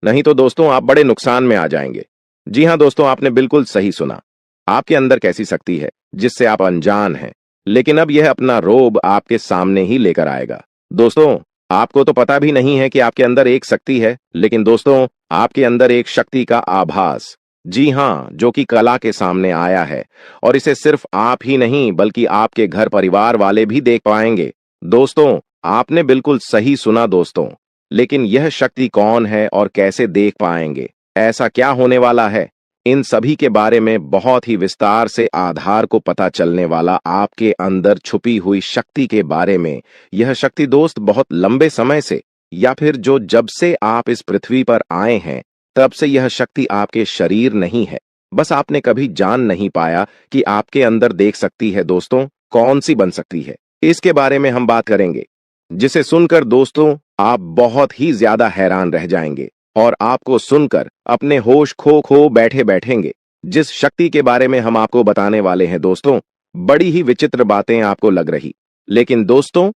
Speaker 1: नहीं तो दोस्तों आप बड़े नुकसान में आ जाएंगे। जी हां दोस्तों, आपने बिल्कुल सही सुना। आपके अंदर कैसी शक्ति है जिससे आप अनजान हैं, लेकिन अब यह अपना रोब आपके सामने ही लेकर आएगा। दोस्तों, आपको तो पता भी नहीं है कि आपके अंदर एक शक्ति है, लेकिन दोस्तों आपके अंदर एक शक्ति का आभास, जी हां, जो कि कला के सामने आया है और इसे सिर्फ आप ही नहीं बल्कि आपके घर परिवार वाले भी देख पाएंगे। दोस्तों, आपने बिल्कुल सही सुना दोस्तों, लेकिन यह शक्ति कौन है और कैसे देख पाएंगे, ऐसा क्या होने वाला है, इन सभी के बारे में बहुत ही विस्तार से आधार को पता चलने वाला आपके अंदर छुपी हुई शक्ति के बारे में। यह शक्ति दोस्त बहुत लंबे समय से या फिर जब से आप इस पृथ्वी पर आए हैं, तब से यह शक्ति आपके शरीर नहीं है, बस आपने कभी जान नहीं पाया कि आपके अंदर देख सकती है। दोस्तों, कौन सी बन सकती है, इसके बारे में हम बात करेंगे, जिसे सुनकर दोस्तों आप बहुत ही ज्यादा हैरान रह जाएंगे और आपको सुनकर अपने होश खो बैठे बैठेंगे। जिस शक्ति के बारे में हम आपको बताने वाले हैं दोस्तों, बड़ी ही विचित्र बातें आपको लग रही, लेकिन दोस्तों